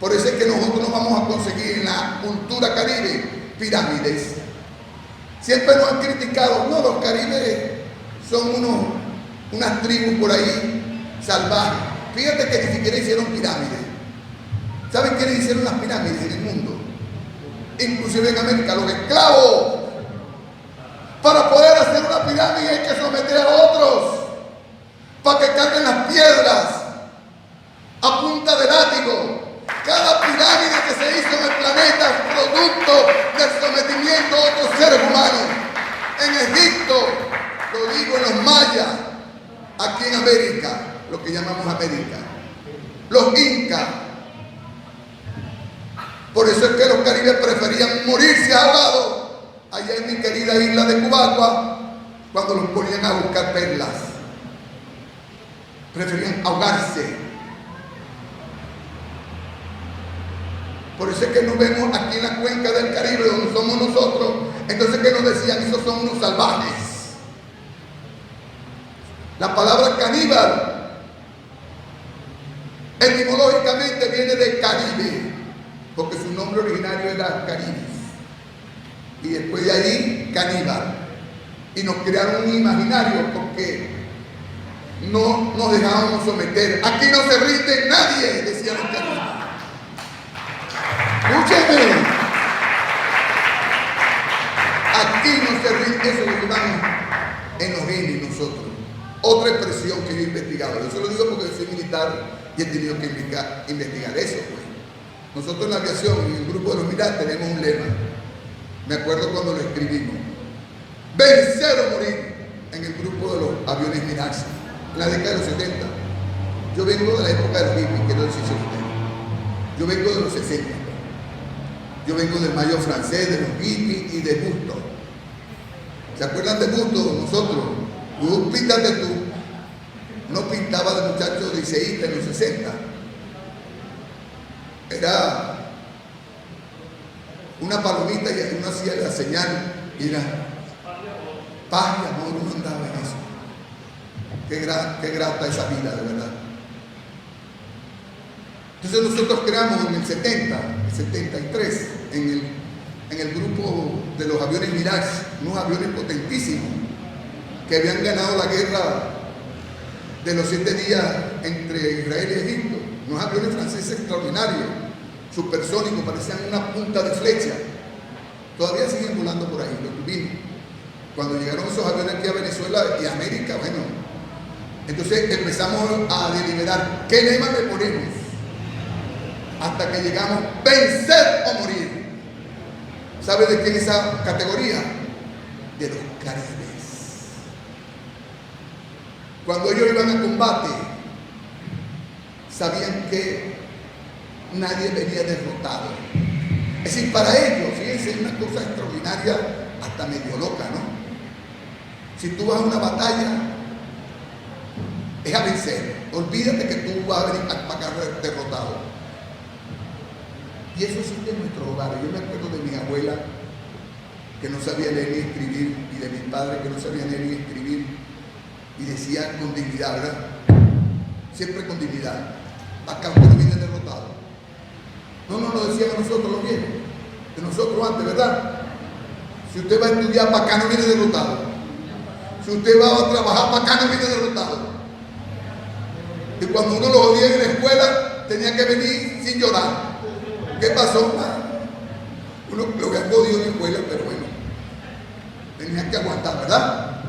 Por eso es que nosotros no vamos a conseguir en la cultura caribe pirámides. Siempre nos han criticado, no, los caribes son unas tribus por ahí salvajes. Fíjate que ni siquiera hicieron pirámides. ¿Saben quiénes hicieron las pirámides en el mundo? Inclusive en América, los esclavos. Para poder hacer una pirámide hay que someter a otros para que carguen las piedras a punta de látigo. Cada pirámide que se hizo en el planeta es producto del sometimiento a otros seres humanos. En Egipto, lo digo, en los mayas, aquí en América, lo que llamamos América, los incas. Por eso es que los caribes preferían morirse ahogados allá en mi querida isla de Cubagua, cuando los ponían a buscar perlas. Preferían ahogarse. Por eso es que nos vemos aquí en la cuenca del Caribe, donde somos nosotros. Entonces, ¿qué nos decían? Esos son unos salvajes. La palabra caníbal etimológicamente viene de Caribe, porque su nombre originario era Caribes. Y después de ahí, caníbal. Y nos crearon un imaginario porque no nos dejábamos someter. Aquí no se rinde nadie, decían los caribes. Escúcheme. Aquí no se rinde, eso lo llevamos en los genes nosotros. Otra expresión que yo he investigado. Yo se lo digo porque soy militar y he tenido que investigar eso. Pues. Nosotros en la aviación, en el grupo de los militares, tenemos un lema. Me acuerdo cuando lo escribimos. Vencer o morir, en el grupo de los aviones Mirage, en la década de los 70. Yo vengo de la época de los hippies, quiero decir usted. Yo vengo de los 60. Yo vengo del mayo francés, de los hippies y de Busto. ¿Se acuerdan de Busto? Nosotros, píntate tú. No pintaba de muchachos de liceísta en los 60. Era una palomita y uno hacía la señal y era paz y amor, uno andaba en eso. Qué grata esa vida, de verdad. Entonces nosotros creamos en el 70, el 73, en el grupo de los aviones Mirage, unos aviones potentísimos que habían ganado la guerra de los 7 días entre Israel y Egipto, unos aviones franceses extraordinarios, supersónicos, parecían una punta de flecha. Todavía siguen volando por ahí, lo tuvimos. Cuando llegaron esos aviones aquí a Venezuela y a América, bueno, entonces empezamos a deliberar qué lema le ponemos hasta que llegamos vencer o morir. ¿Sabe de quién es esa categoría? De los caribes. Cuando ellos iban a combate, sabían que nadie venía derrotado. Es decir, para ellos, fíjense, es una cosa extraordinaria, hasta medio loca, ¿no? Si tú vas a una batalla, es a vencer. Olvídate que tú vas a venir a pagar derrotado. Y eso existe en nuestros hogares. Yo me acuerdo de mi abuela, que no sabía leer ni escribir, y de mi padre, que no sabía leer ni escribir, y decía con dignidad, ¿verdad? Siempre con dignidad. Acá usted no viene derrotado. No lo decíamos nosotros los viejos, de nosotros antes, ¿verdad? Si usted va a estudiar, para acá no viene derrotado. Si usted va a trabajar, para acá no viene derrotado. Y cuando uno lo jodía en la escuela, tenía que venir sin llorar. ¿Qué pasó? Uno lo había jodido en la escuela, pero bueno, tenía que aguantar, ¿verdad?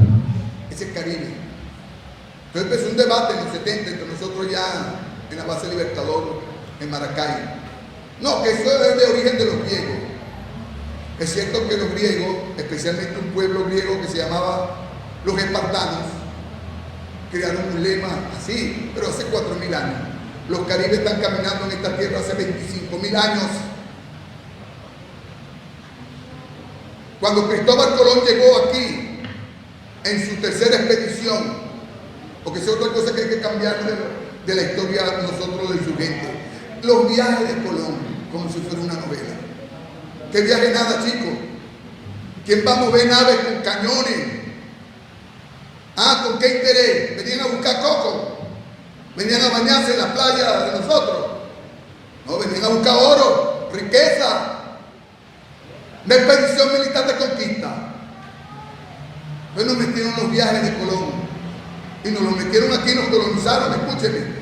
Ese es Caribe. Entonces empezó un debate en los 70 entre nosotros ya en la base Libertador, en Maracay. No, que eso es de origen de los griegos. Es cierto que los griegos, especialmente un pueblo griego que se llamaba los espartanos, crearon un lema así, pero hace 4.000 años. Los caribes están caminando en esta tierra hace 25.000 años. Cuando Cristóbal Colón llegó aquí, en su tercera expedición, porque esa es otra cosa que hay que cambiar de la historia nosotros de su gente. Los viajes de Colón, como si fuera una novela. ¿Qué viaje nada, chicos? ¿Quién va a mover naves con cañones? ¿Con qué interés? ¿Venían a buscar coco? venían a bañarse en la playa de nosotros. No, venían a buscar oro, riqueza. Una expedición militar de conquista. Pues nos metieron los viajes de Colón y nos los metieron aquí, nos colonizaron. Escúcheme,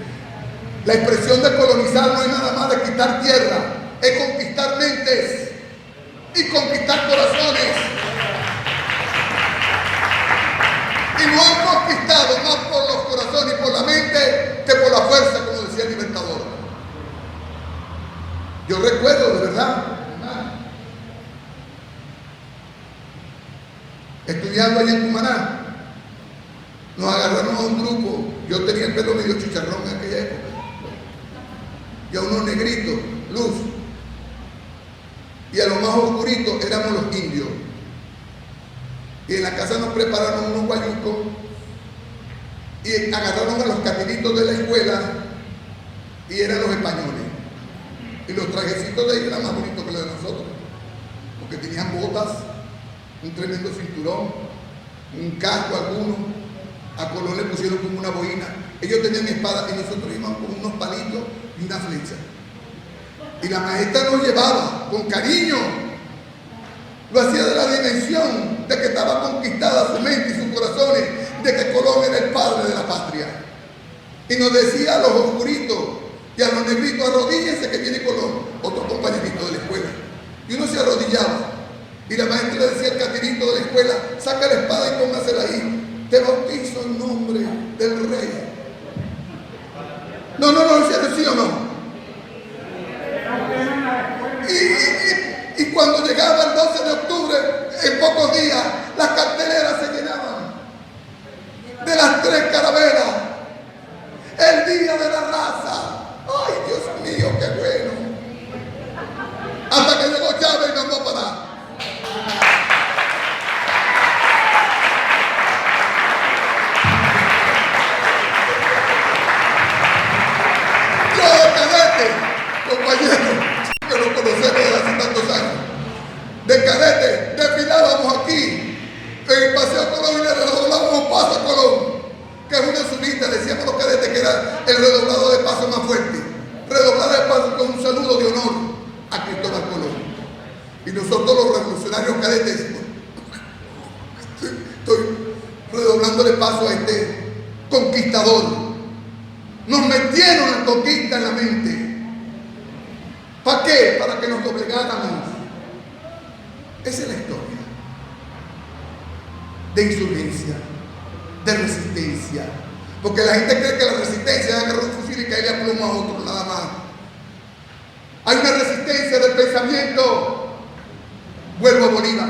la expresión de colonizar no es nada más de quitar tierra, es conquistar mentes y conquistar corazones. Y no han conquistado más por los corazones y por la mente que por la fuerza, como decía el Libertador. Yo recuerdo, de verdad, estudiando allá en Cumaná, nos agarraron a un grupo. Yo tenía el pelo medio chicharrón en aquella época, y a unos negritos, luz, y a los más oscuritos éramos los indios. Y en la casa nos prepararon unos guayucos y agarraron a los catiritos de la escuela y eran los españoles. Y los trajecitos de ellos eran más bonitos que los de nosotros, porque tenían botas, un tremendo cinturón, un casco alguno. A Colón le pusieron como una boina. Ellos tenían espadas y nosotros íbamos con unos palitos y una flecha. Y la maestra nos llevaba con cariño. Lo hacía de la dimensión de que estaba conquistada su mente y sus corazones, de que Colón era el padre de la patria. Y nos decía a los oscuritos y a los negritos: arrodíllense que viene Colón, otro compañerito de la escuela. Y uno se arrodillaba. Y la maestra le decía al catirito de la escuela: saca la espada y póngasela ahí. Te bautizo en nombre del rey. No, ¿sí o no? Y cuando llegaba el 12 de octubre, en pocos días, las carteleras se llenaban de las 3 carabelas. El día de la raza. ¡Ay, Dios mío, qué bueno! Hasta que llegó Chávez y nos mandó a parar. Compañeros, que nos conocemos desde hace tantos años, de cadete, desfilábamos aquí en el Paseo Colón y le redoblábamos paso a Colón, que es una subida. Decíamos los cadetes que era el redoblado de paso más fuerte, redoblar el paso con un saludo de honor a Cristóbal Colón. Y nosotros los revolucionarios cadetes decimos: estoy redoblándole paso a este conquistador. Nos metieron la conquista en la mente. ¿Para qué? Para que nos doblegáramos. Esa es la historia de insurgencia, de resistencia. Porque la gente cree que la resistencia es agarrar un fusil y caerle a plomo a otro, nada más. Hay una resistencia del pensamiento. Vuelvo a Bolívar.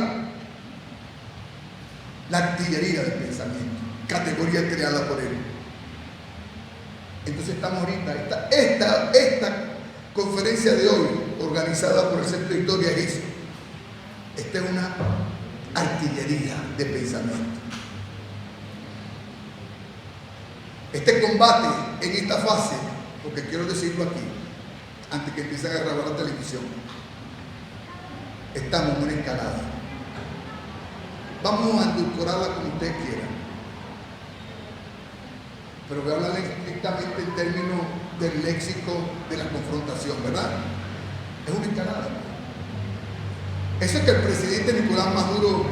La artillería del pensamiento, categoría creada por él. Entonces estamos ahorita, esta conferencia de hoy, organizada por el Centro de Historia, es eso. Esta es una artillería de pensamiento. Este combate en esta fase, porque quiero decirlo aquí, antes que empiecen a grabar la televisión, estamos en una escalada. Vamos a endulcorarla como usted quiera, pero voy a hablar estrictamente en términos del léxico de la confrontación, ¿verdad? Es una escalada. Eso es que el presidente Nicolás Maduro,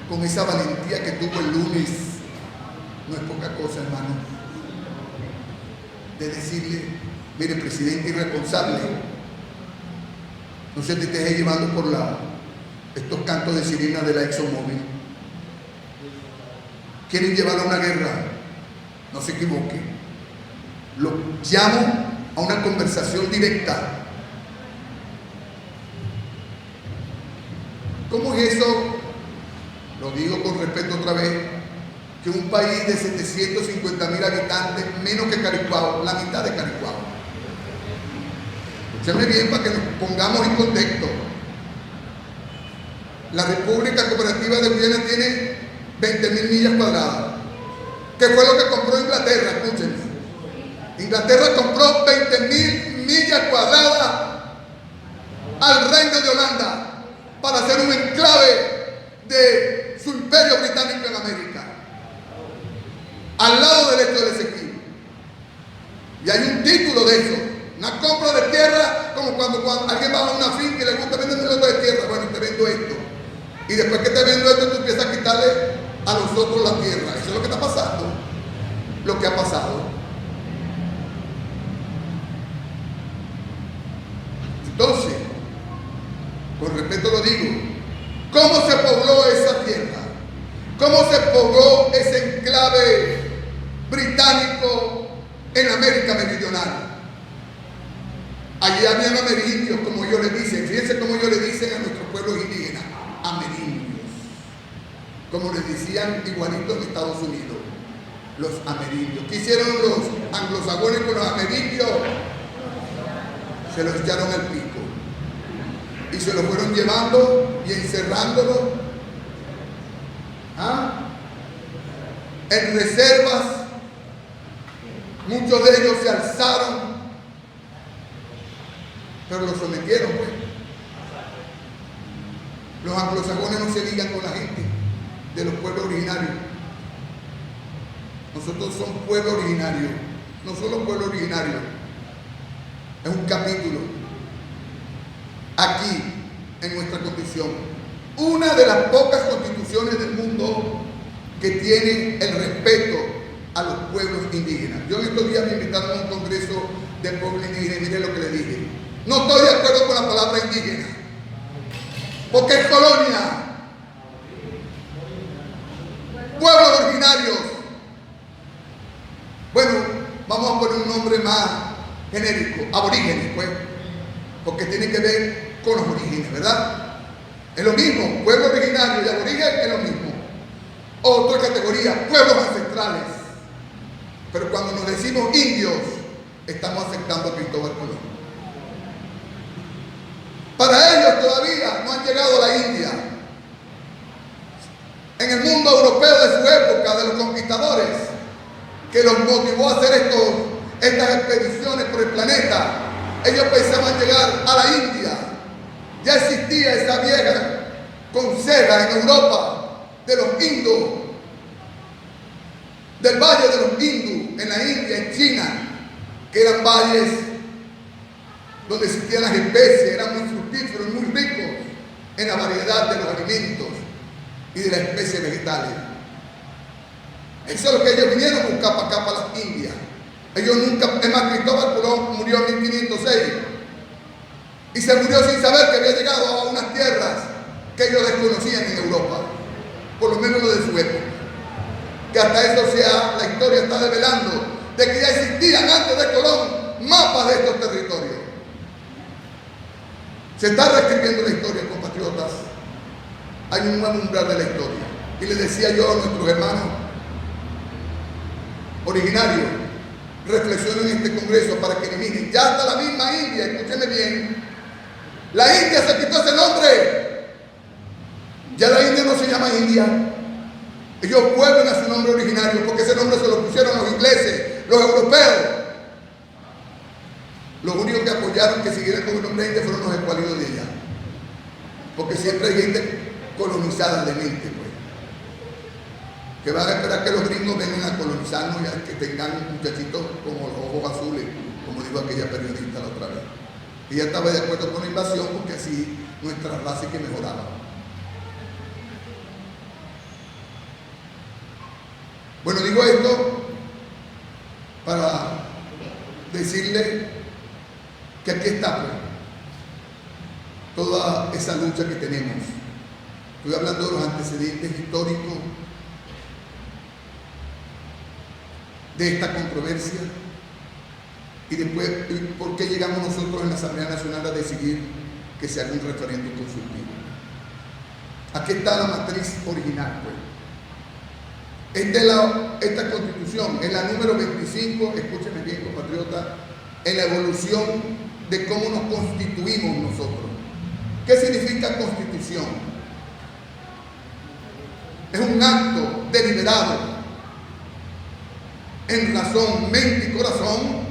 con esa valentía que tuvo el lunes, no es poca cosa, hermano, de decirle: mire, presidente irresponsable, no se te esté llevando por estos cantos de sirena de la ExxonMobil. Quieren llevarlo a una guerra, no se equivoque. Lo llamo a una conversación directa. ¿Cómo es eso? Lo digo con respeto otra vez, que un país de 750.000 habitantes, menos que Caricuao, la mitad de Caricuao. Escúchame bien para que nos pongamos en contexto. La República Cooperativa de Guyana tiene 20.000 millas cuadradas. ¿Qué fue lo que compró Inglaterra? Escúchenme. Inglaterra compró 20.000 millas cuadradas al Reino de Holanda para hacer un enclave de su imperio británico en América, al lado del Estrecho de Esequibo. Y hay un título de eso. Una compra de tierra, como cuando alguien va a una finca y le gusta vender un lote de tierra. Bueno, te vendo esto. Y después que te vendo esto, tú empiezas a quitarle a los otros la tierra. Eso es lo que está pasando. Lo que ha pasado. Entonces, con respeto lo digo, ¿cómo se pobló esa tierra? ¿Cómo se pobló ese enclave británico en América Meridional? Allí habían amerindios, como ellos le dicen. Fíjense cómo ellos le dicen a nuestros pueblos indígenas, amerindios. Como les decían igualito en Estados Unidos, los amerindios. ¿Qué hicieron los anglosajones con los amerindios? Se los echaron al pico. Y se los fueron llevando y encerrándolo en reservas. Muchos de ellos se alzaron, pero los sometieron, pues. Los anglosajones no se ligan con la gente de los pueblos originarios. Nosotros somos pueblo originario, no solo pueblo originario. Es un capítulo aquí en nuestra constitución, una de las pocas constituciones del mundo que tienen el respeto a los pueblos indígenas. Yo en estos días me invitaron a un congreso de pueblos indígenas y mire lo que le dije. No estoy de acuerdo con la palabra indígena, porque es colonia. Pueblos originarios. Bueno, vamos a poner un nombre más genérico, aborígenes, pues, porque tiene que ver con los orígenes, ¿verdad? Es lo mismo, pueblo originario y aborigen es lo mismo. Otra categoría, pueblos ancestrales. Pero cuando nos decimos indios, estamos aceptando a Cristóbal Colón. Para ellos todavía no han llegado a la India. En el mundo europeo de su época, de los conquistadores, que los motivó a hacer estas expediciones por el planeta, ellos pensaban llegar a la India. Ya existía esa vieja conseja en Europa de los hindúes, del valle de los hindúes, en la India, en China, que eran valles donde existían las especies, eran muy fructíferos, muy ricos en la variedad de los alimentos y de las especies vegetales. Eso es lo que ellos vinieron a buscar para acá, para las Indias. Ellos nunca, es más, Cristóbal Colón murió en 1506 y se murió sin saber que había llegado a unas tierras que ellos desconocían en Europa, por lo menos lo de su época. Que hasta eso la historia está revelando de que ya existían antes de Colón mapas de estos territorios. Se está reescribiendo la historia, compatriotas. Hay un nuevo umbral de la historia. Y les decía yo a nuestros hermanos originarios, reflexionen en este congreso para que miren, ya hasta la misma India, escúchenme bien, la India se quitó ese nombre. Ya la India no se llama India. Ellos vuelven a su nombre originario porque ese nombre se lo pusieron los ingleses, los europeos. Los únicos que apoyaron que siguieran con el nombre India fueron los escuálidos de allá. Porque siempre hay gente colonizada de mente, pues, que van a esperar que los gringos vengan a colonizarnos y a que tengan muchachitos como los ojos azules, como dijo aquella periodista la otra vez. Ella estaba de acuerdo con la invasión porque así nuestra raza que mejoraba. Bueno, digo esto para decirle que aquí está, pues, toda esa lucha que tenemos. Estoy hablando de los antecedentes históricos de esta controversia y después por qué llegamos nosotros en la Asamblea Nacional a decidir que se haga un referéndum consultivo. Aquí está la matriz original, pues. Esta constitución es la número 25, escúchenme bien, compatriota, en la evolución de cómo nos constituimos nosotros. ¿Qué significa constitución? Es un acto deliberado en razón, mente y corazón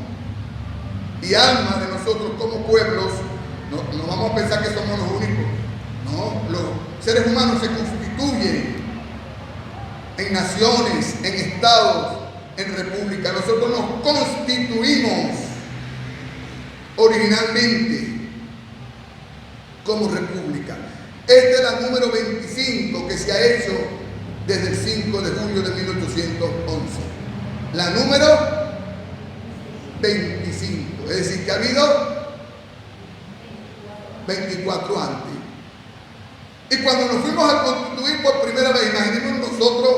y alma de nosotros como pueblos. No vamos a pensar que somos los únicos. No, los seres humanos se constituyen en naciones, en estados, en repúblicas. Nosotros nos constituimos originalmente como república. Esta es la número 25 que se ha hecho desde el 5 de julio de 1811. La número 25. Es decir, que ha habido 24 antes. Y cuando nos fuimos a constituir por primera vez, imaginemos nosotros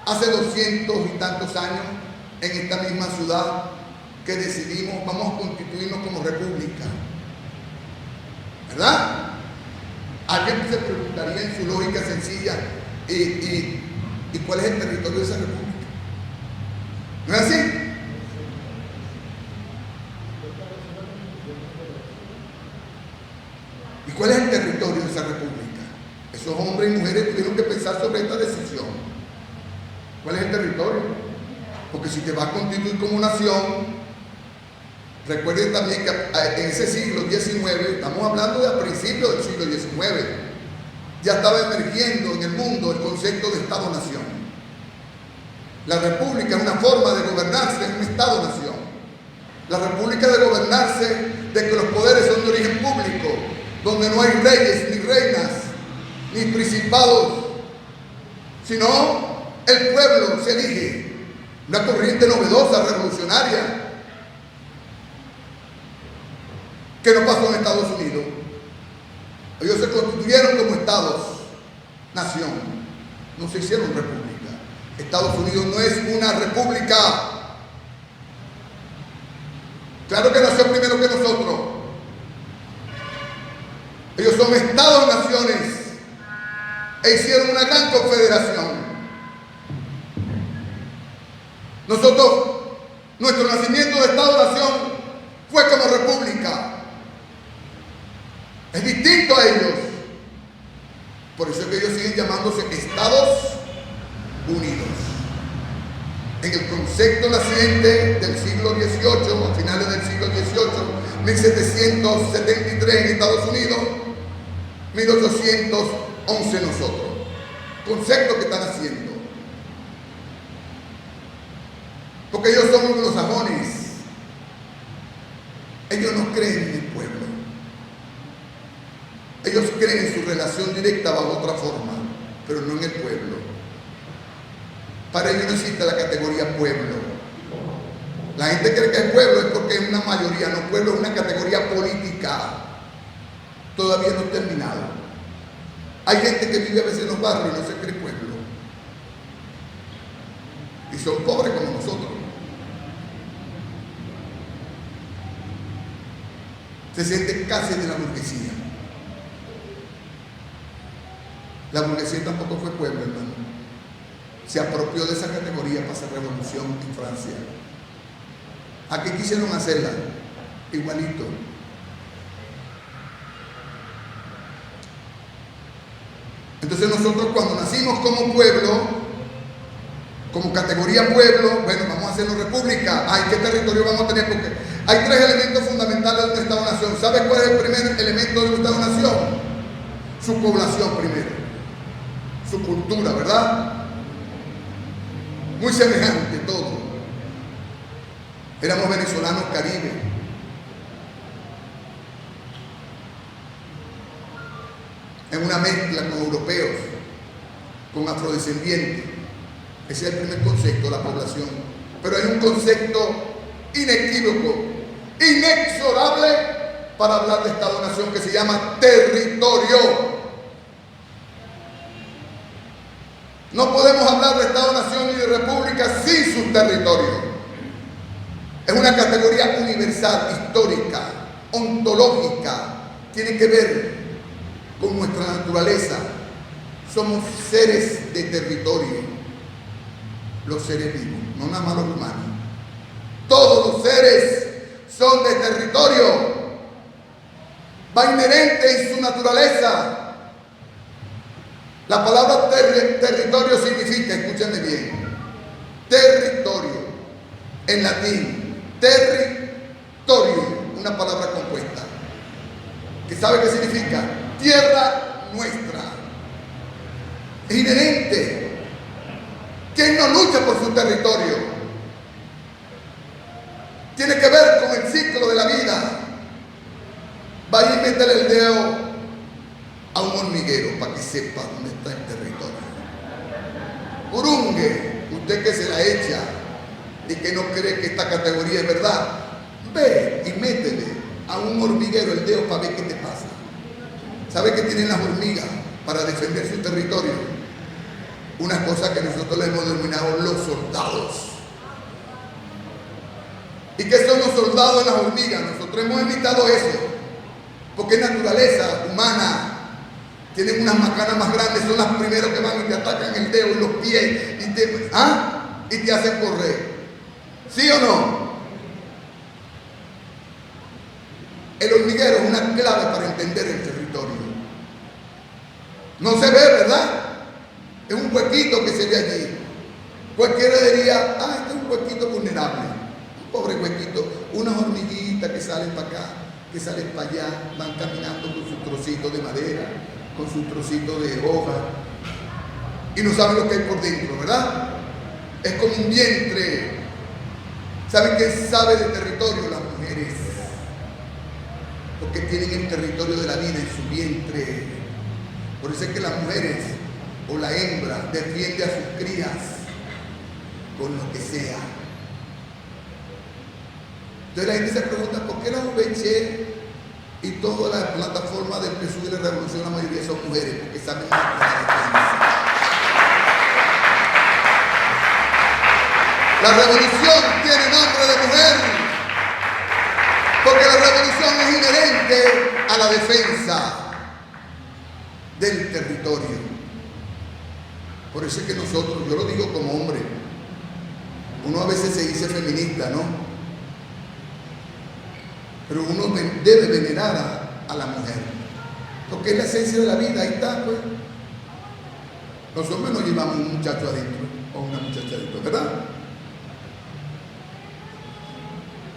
hace 200 y tantos años en esta misma ciudad que decidimos vamos a constituirnos como república, ¿verdad? Alguien se preguntaría en su lógica sencilla, ¿y cuál es el territorio de esa república? ¿No es así? ¿Y cuál es el territorio de esa república? Esos hombres y mujeres tuvieron que pensar sobre esta decisión. ¿Cuál es el territorio? Porque si te vas a constituir como nación, recuerden también que en ese siglo XIX, estamos hablando de a principios del siglo XIX, ya estaba emergiendo en el mundo el concepto de Estado-Nación. La república es una forma de gobernarse en un Estado-Nación. La república de gobernarse de que los poderes son de origen público, donde no hay reyes, ni reinas, ni principados, sino el pueblo se elige. Una corriente novedosa, revolucionaria, que no pasó en Estados Unidos. Ellos se constituyeron como estados, nación, no se hicieron república. Estados Unidos no es una república. Claro que nació primero que nosotros. Ellos son estados-naciones e hicieron una gran confederación. Nosotros, nuestro nacimiento de Estado-Nación fue como república. Es distinto a ellos. Por eso es que ellos siguen llamándose Estados Unidos. En el concepto naciente del siglo XVIII, a finales del siglo XVIII, 1773 en Estados Unidos, 1811 nosotros. Concepto que están haciendo. Porque ellos son anglosajones. Ellos no creen en el pueblo. Ellos creen en su relación directa bajo otra forma, pero no en el pueblo. Para ellos no existe la categoría pueblo. La gente cree que es pueblo es porque es una mayoría, no, pueblo es una categoría política. Todavía no terminado. Hay gente que vive a veces en los barrios y no se cree pueblo. Y son pobres como nosotros. Se siente casi de la burguesía. La burguesía tampoco fue pueblo, hermano. Se apropió de esa categoría para hacer revolución en Francia. Aquí quisieron hacerla igualito. Entonces nosotros cuando nacimos como pueblo, como categoría pueblo, bueno, vamos a hacerlo república. Ay, ¿qué territorio vamos a tener? Porque hay tres elementos fundamentales de un Estado-Nación. ¿Sabe cuál es el primer elemento de un Estado-Nación? Su población primero. Su cultura, ¿verdad? Muy semejante todo. Éramos venezolanos caribe. En una mezcla con europeos, con afrodescendientes. Ese es el primer concepto, la población. Pero hay un concepto inequívoco, inexorable para hablar de Estado-Nación que se llama territorio. No podemos hablar de Estado-Nación ni de República sin su territorio. Es una categoría universal, histórica, ontológica. Tiene que ver con nuestra naturaleza. Somos seres de territorio. Los seres vivos, no nada más los humanos. Todos los seres son de territorio. Va inherente en su naturaleza. La palabra territorio significa, escúchenme bien, territorio, en latín, territorio, una palabra compuesta, que sabe qué significa, tierra nuestra, es inherente. ¿Quién no lucha por su territorio? tiene que ver con el ciclo de la vida. Vaya y métele el dedo a un hormiguero para que sepa dónde está el territorio. Urungue, usted que se la echa y que no cree que esta categoría es verdad, ve y métele a un hormiguero el dedo para ver qué te pasa. ¿Sabe qué tienen las hormigas para defender su territorio? Una cosa que nosotros le hemos denominado los soldados. ¿Y qué son los soldados de las hormigas? Nosotros hemos imitado eso, porque es naturaleza humana. Tienen unas macanas más grandes, son las primeros que van y te atacan el dedo y los pies y te hacen correr. ¿Sí o no? El hormiguero es una clave para entender el territorio. No se ve, ¿verdad? Es un huequito que se ve allí. Cualquiera diría, este es un huequito vulnerable. Un pobre huequito. Unas hormiguitas que salen para acá, que salen para allá, van caminando con su trocito de madera, con su trocito de hoja, y no saben lo que hay por dentro, ¿verdad? Es como un vientre. ¿Saben qué sabe de territorio? Las mujeres, porque tienen el territorio de la vida en su vientre. Por eso es que las mujeres o la hembra defiende a sus crías con lo que sea. Entonces la gente se pregunta, ¿por qué la VH y toda la plataforma del PSUV y la revolución, la mayoría son mujeres? Porque saben más de la defensa. La revolución tiene nombre de mujer, porque la revolución es inherente a la defensa del territorio. Por eso es que nosotros, yo lo digo como hombre, uno a veces se dice feminista, ¿no? Pero uno debe venerar a la mujer, porque es la esencia de la vida. Ahí está, pues. Los hombres no llevamos un muchacho adentro o una muchacha adentro, ¿verdad?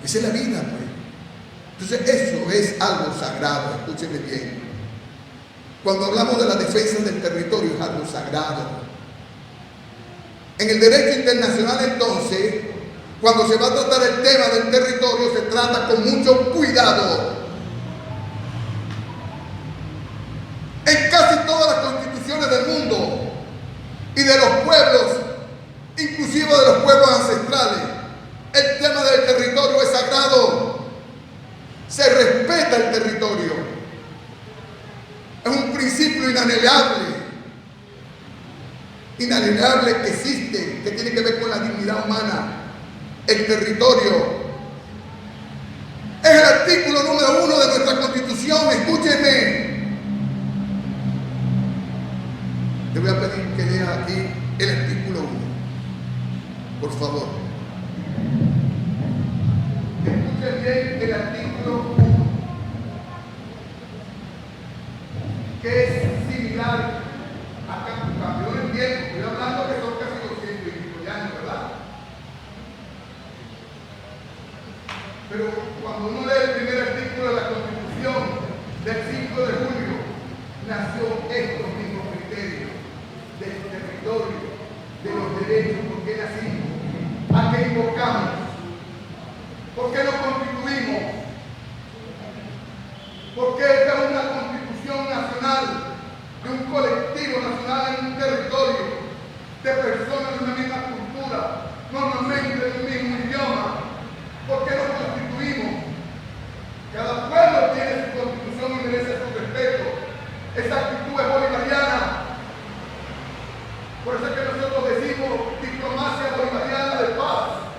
Esa es la vida, pues. Entonces eso es algo sagrado, escúcheme bien. Cuando hablamos de la defensa del territorio es algo sagrado. En el derecho internacional, entonces, cuando se va a tratar el tema del territorio, se trata con mucho cuidado. En casi todas las constituciones del mundo y de los pueblos, inclusive de los pueblos ancestrales, el tema del territorio es sagrado. Se respeta el territorio. Es un principio inalienable que existe, que tiene que ver con la dignidad humana. El territorio es el artículo número 1 de nuestra Constitución. Escúchenme. Le voy a pedir que lea aquí el artículo 1, por favor. Escuchen bien el artículo 1, que es similar a cambió en tiempo. Estoy hablando que son casi 200 y pico de años, ¿verdad? Pero cuando uno lee el primer artículo de la Constitución del 5 de julio, nació estos mismos criterios del territorio, de los derechos. ¿Por qué nacimos? ¿A qué invocamos? ¿Por qué nos constituimos? ¿Por qué esta es una constitución nacional, de un colectivo nacional en un territorio, de personas de una misma cultura, normalmente de un mismo idioma? ¿Por qué nos constituimos? Cada pueblo tiene su constitución y merece su respeto. Esa actitud es bolivariana. Por eso es que nosotros decimos diplomacia bolivariana de paz.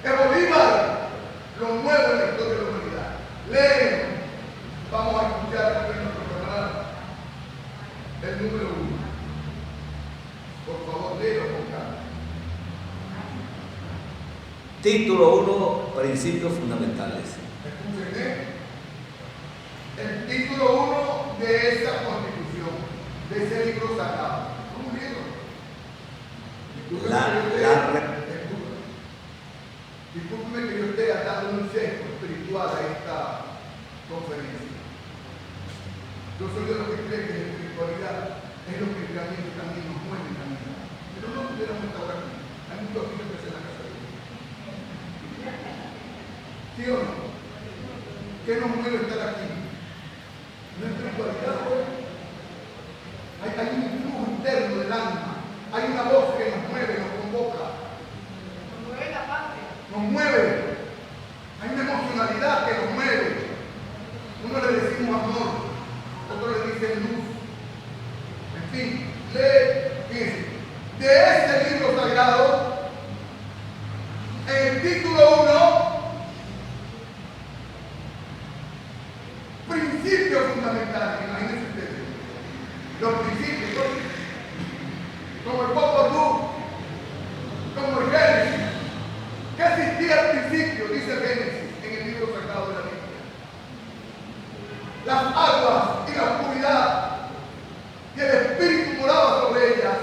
Es Bolívar lo nuevo en la historia de la humanidad. Leen. Vamos a escuchar aquí en nuestro camarada el número 1. Por favor, léelo con calma. Título 1, Principios Fundamentales. Escúchenme. El título 1 de esa constitución, de ese libro sagrado. ¿Cómo un libro? Discúlpeme que yo esté dando un sesgo espiritual a esta conferencia. Yo soy de los que creen que la espiritualidad es lo que realmente también nos mueve también. Pero no pudiéramos estar aquí. Hay muchos aquí que se la casa de Dios. ¿Sí o no? ¿Qué nos mueve estar aquí? Nuestra espiritualidad, pues. Hay un flujo interno del alma. Hay una voz que nos mueve, nos convoca. Nos mueve la patria. Nos mueve. Hay una emocionalidad que nos mueve. Uno le decimos amor, otro le dice luz. En fin, fíjense, de este libro sagrado, en el título 1, principios fundamentales, imagínense ustedes. Los principios, como el Popol Vuh, como el Génesis. ¿Qué existía al principio? Dice el Génesis en el libro sagrado de la Biblia. Las aguas y la oscuridad, y el Espíritu moraba sobre ellas.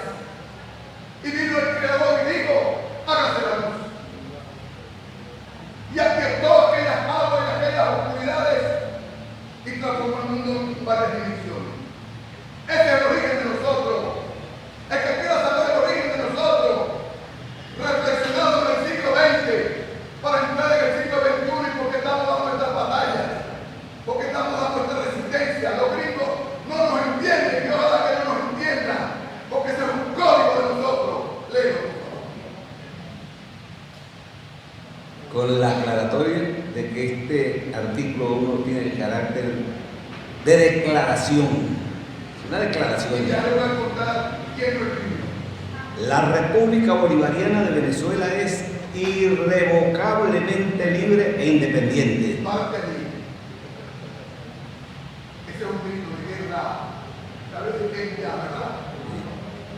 Y vino el Creador y dijo: hágase la luz. Y aquietó aquellas aguas y aquellas oscuridades y transformó el mundo en varias dimensiones. Ese es el origen de nosotros. El que quiera saber el origen de nosotros, reflexionado en el siglo XX, para entrar en el siglo XXI, y porque estamos dando estas batallas, porque estamos dando esta resistencia. Los gringos no nos entienden, y ojalá que no nos entiendan, porque ese es un código de nosotros. Léelo, por favor. Con la aclaratoria de que este artículo 1 tiene el carácter de declaración. Una declaración. Y ya le voy a contar quién lo escribió. La República Bolivariana de Venezuela es irrevocablemente libre e independiente. Parte libre. Ese es un grito de guerra. ¿Sabes de qué ya, verdad?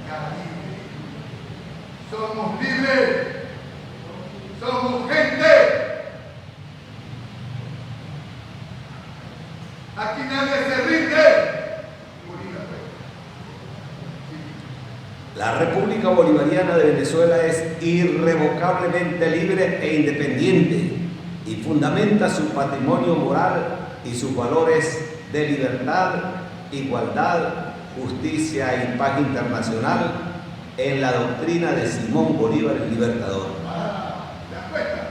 Ya libre. Somos libres. Somos gente. Aquí nadie se rinde. La República Bolivariana de Venezuela es irrevocablemente libre e independiente y fundamenta su patrimonio moral y sus valores de libertad, igualdad, justicia y paz internacional en la doctrina de Simón Bolívar el Libertador. ¿Te das cuenta?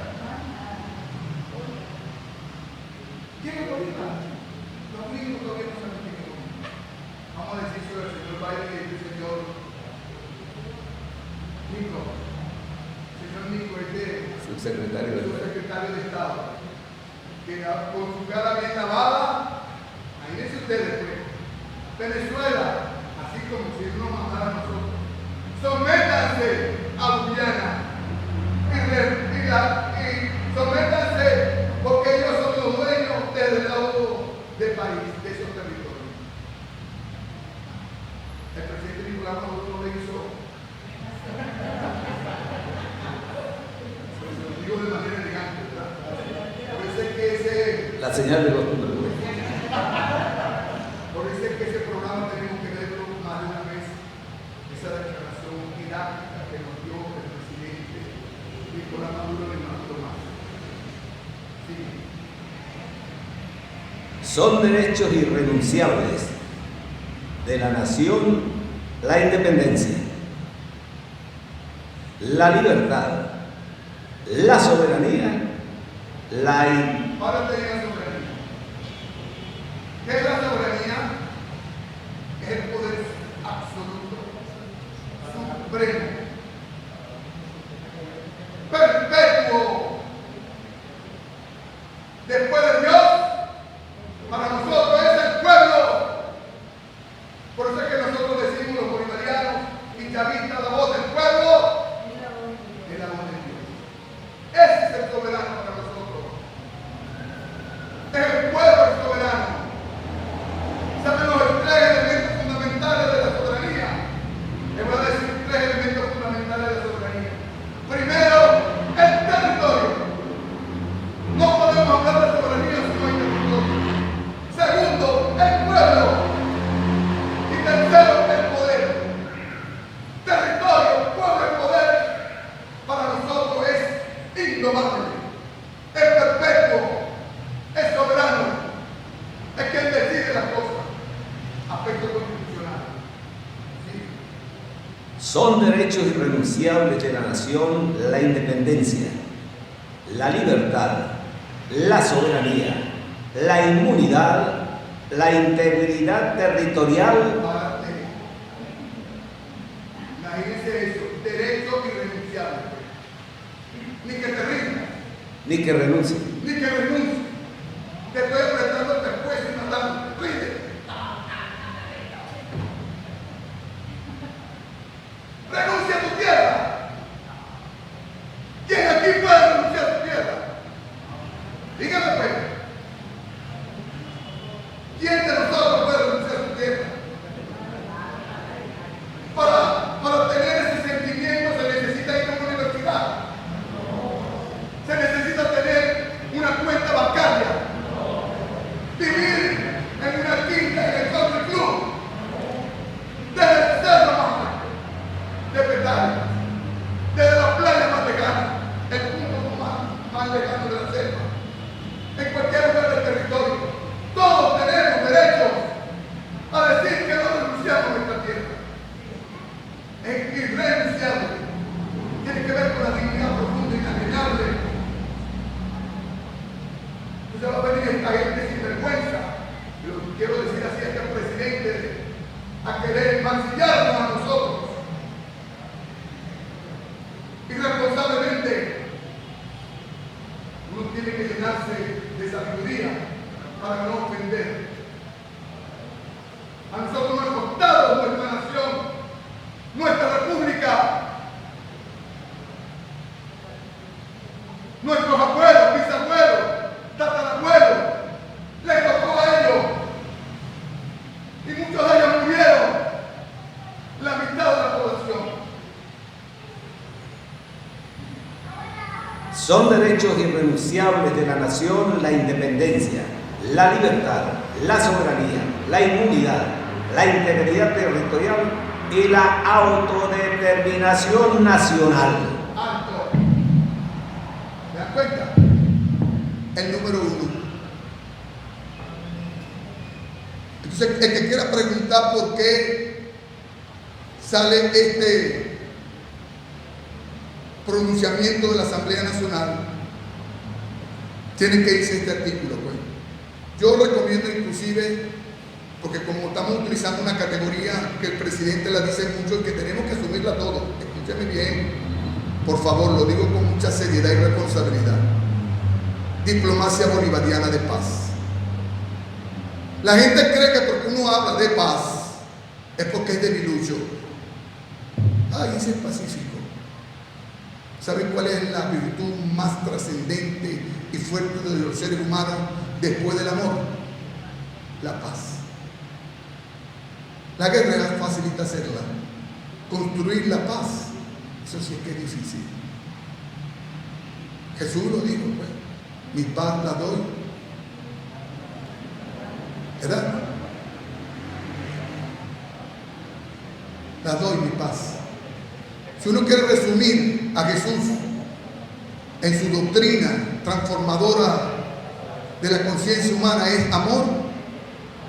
¿Quién es Bolívar? Los gringos todavía no saben quién es Bolívar. Vamos a decir sobre el señor Biden y el señor Nico. Señor Nico es Subsecretario de secretario de Estado, que con su cara bien lavada, imagínense ustedes, pues, Venezuela, así como si nos mandara a nosotros, sométanse a Guyana y sométanse, porque ellos son los dueños del lado del país, de esos territorios. El presidente Nicolás Maduro lo hizo. Lo digo de manera elegante, ¿verdad? Por eso es que la señal de costumbre. por eso es que ese programa tenemos que verlo más de una vez. Esa declaración didáctica que nos dio el presidente Nicolás Maduro de Maduro más. Sí. Son derechos irrenunciables de la nación la independencia, la libertad, la soberanía, Ahora te digo soberanía. ¿Qué es la soberanía? Es el poder absoluto, supremo, perpetuo. Después de Dios, para nosotros es el pueblo. Por eso es que nosotros decimos los bolivarianos y chavistas, la voz del pueblo es la voz de Dios. Ese es el soberano para nosotros. Es el pueblo el soberano. Sabemos los tres elementos fundamentales de la soberanía. Les voy a decir tres elementos fundamentales de la soberanía. Primero, el territorio. No podemos hablar de soberanía si no hay territorio. Segundo, el pueblo. Y tercero, el poder. Territorio, pueblo y poder para nosotros es indomable, es perpetuo, es soberano, es quien decide las cosas. Aspecto constitucional. ¿Sí? Son derechos irrenunciables de la nación la independencia, la libertad, la soberanía, la inmunidad, la integridad territorial. Imagínense eso, derecho irrenunciable. Ni que te rindas, Ni que renuncie. ni que renuncies. Te estoy apretando el pescuezo y matando. Ríndete. Renuncia a tu tierra. ¿Quién aquí puede renunciar a su tierra? Dígame pues. ¿Quién de nosotros puede renunciar a su tierra? Para tener ese sentimiento se necesita ir a una universidad. Se necesita tener una cuenta bancaria. Vivir en una quinta en el country club. Desde el cerro de Petare, desde la playa más lejana, el punto más lejano de la selva, en cualquier lugar del territorio. Todos tenemos derecho a decir que no renunciamos a nuestra tierra. Es irrenunciable. Tiene que ver con la dignidad profunda y inalienable. Entonces va a venir esta gente sin vergüenza, yo quiero decir así a este presidente, a querer mancillarnos a nosotros. Irresponsablemente, uno tiene que llenarse de sabiduría para no ofender. A nosotros nos ha costado nuestra nación, nuestra república. Nuestros abuelos, bisabuelos, tatarabuelos, les tocó a ellos. Y muchos de ellos murieron. La mitad de la población. Son derechos irrenunciables de la nación la independencia, la libertad, la soberanía, la inmunidad, la integridad territorial y la autodeterminación nacional. Alto. ¿Se dan cuenta? El número 1. Entonces, el que quiera preguntar por qué sale este pronunciamiento de la Asamblea Nacional, tiene que irse este artículo, pues. Yo recomiendo inclusive, porque como estamos utilizando una categoría que el presidente la dice mucho y que tenemos que asumirla todo, escúcheme bien, por favor, lo digo con mucha seriedad y responsabilidad. Diplomacia bolivariana de paz. La gente cree que porque uno habla de paz es porque es debilucho. Ay, ese es pacífico. ¿Saben cuál es la virtud más trascendente y fuerte de los seres humanos después del amor? La paz. La guerra facilita hacerla. Construir la paz, eso sí es que es difícil. Jesús lo dijo, pues, mi paz la doy. ¿Verdad? La doy mi paz. Si uno quiere resumir a Jesús en su doctrina transformadora de la conciencia humana, es amor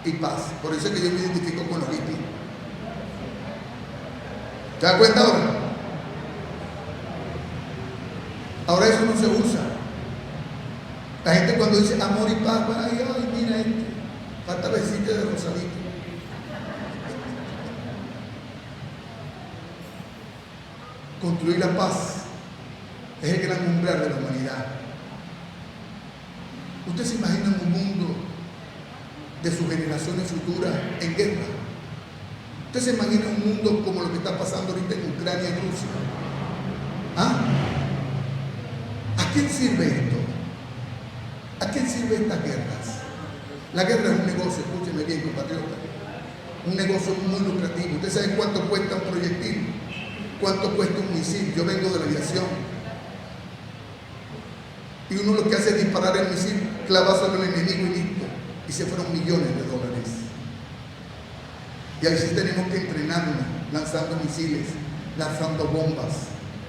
y paz. Por eso es que yo me identifico con los hippies. ¿Te das cuenta ahora? Ahora eso no se usa. La gente cuando dice amor y paz, ay, mira falta besito de rosadito. Construir la paz es el gran umbral de la humanidad. ¿Usted se imagina un mundo de sus generaciones futuras en guerra? ¿Usted se imagina un mundo como lo que está pasando ahorita en Ucrania y Rusia? ¿Ah? ¿A quién sirve esto? ¿A quién sirven estas guerras? La guerra es un negocio, escúcheme bien, compatriota. Un negocio muy lucrativo. ¿Usted sabe cuánto cuesta un proyectil? ¿Cuánto cuesta un misil? Yo vengo de la aviación. Y uno lo que hace es disparar el misil, clavárselo al enemigo y listo. Y se fueron millones de dólares. Y ahí sí tenemos que entrenarnos, lanzando misiles, lanzando bombas.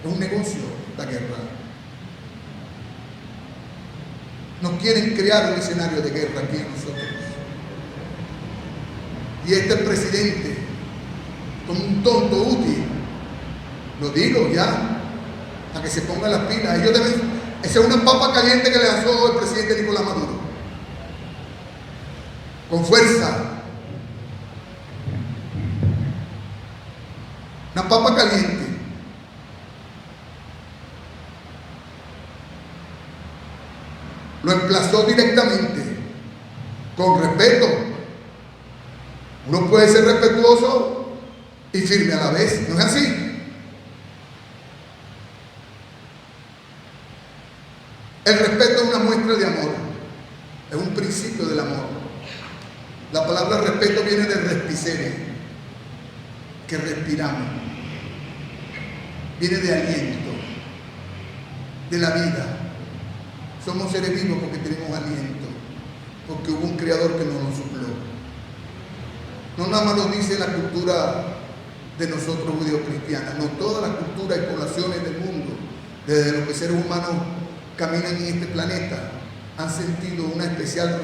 Es un negocio la guerra. Nos quieren crear un escenario de guerra aquí en nosotros. Y este presidente, como un tonto útil, lo digo ya, a que se ponga las pilas. Ellos deben Esa es una papa caliente que le lanzó el presidente Nicolás Maduro. Con fuerza. Una papa caliente. Lo emplazó directamente, con respeto. Uno puede ser respetuoso y firme a la vez, ¿no es así? El respeto es una muestra de amor, es un principio del amor. La palabra respeto viene de respicere, que respiramos, viene de aliento, de la vida. Somos seres vivos porque tenemos aliento, porque hubo un creador que nos lo supló. No nada más lo dice la cultura de nosotros judeocristianas, no, todas las culturas y poblaciones del mundo, desde los que seres humanos caminan en este planeta, han sentido una especial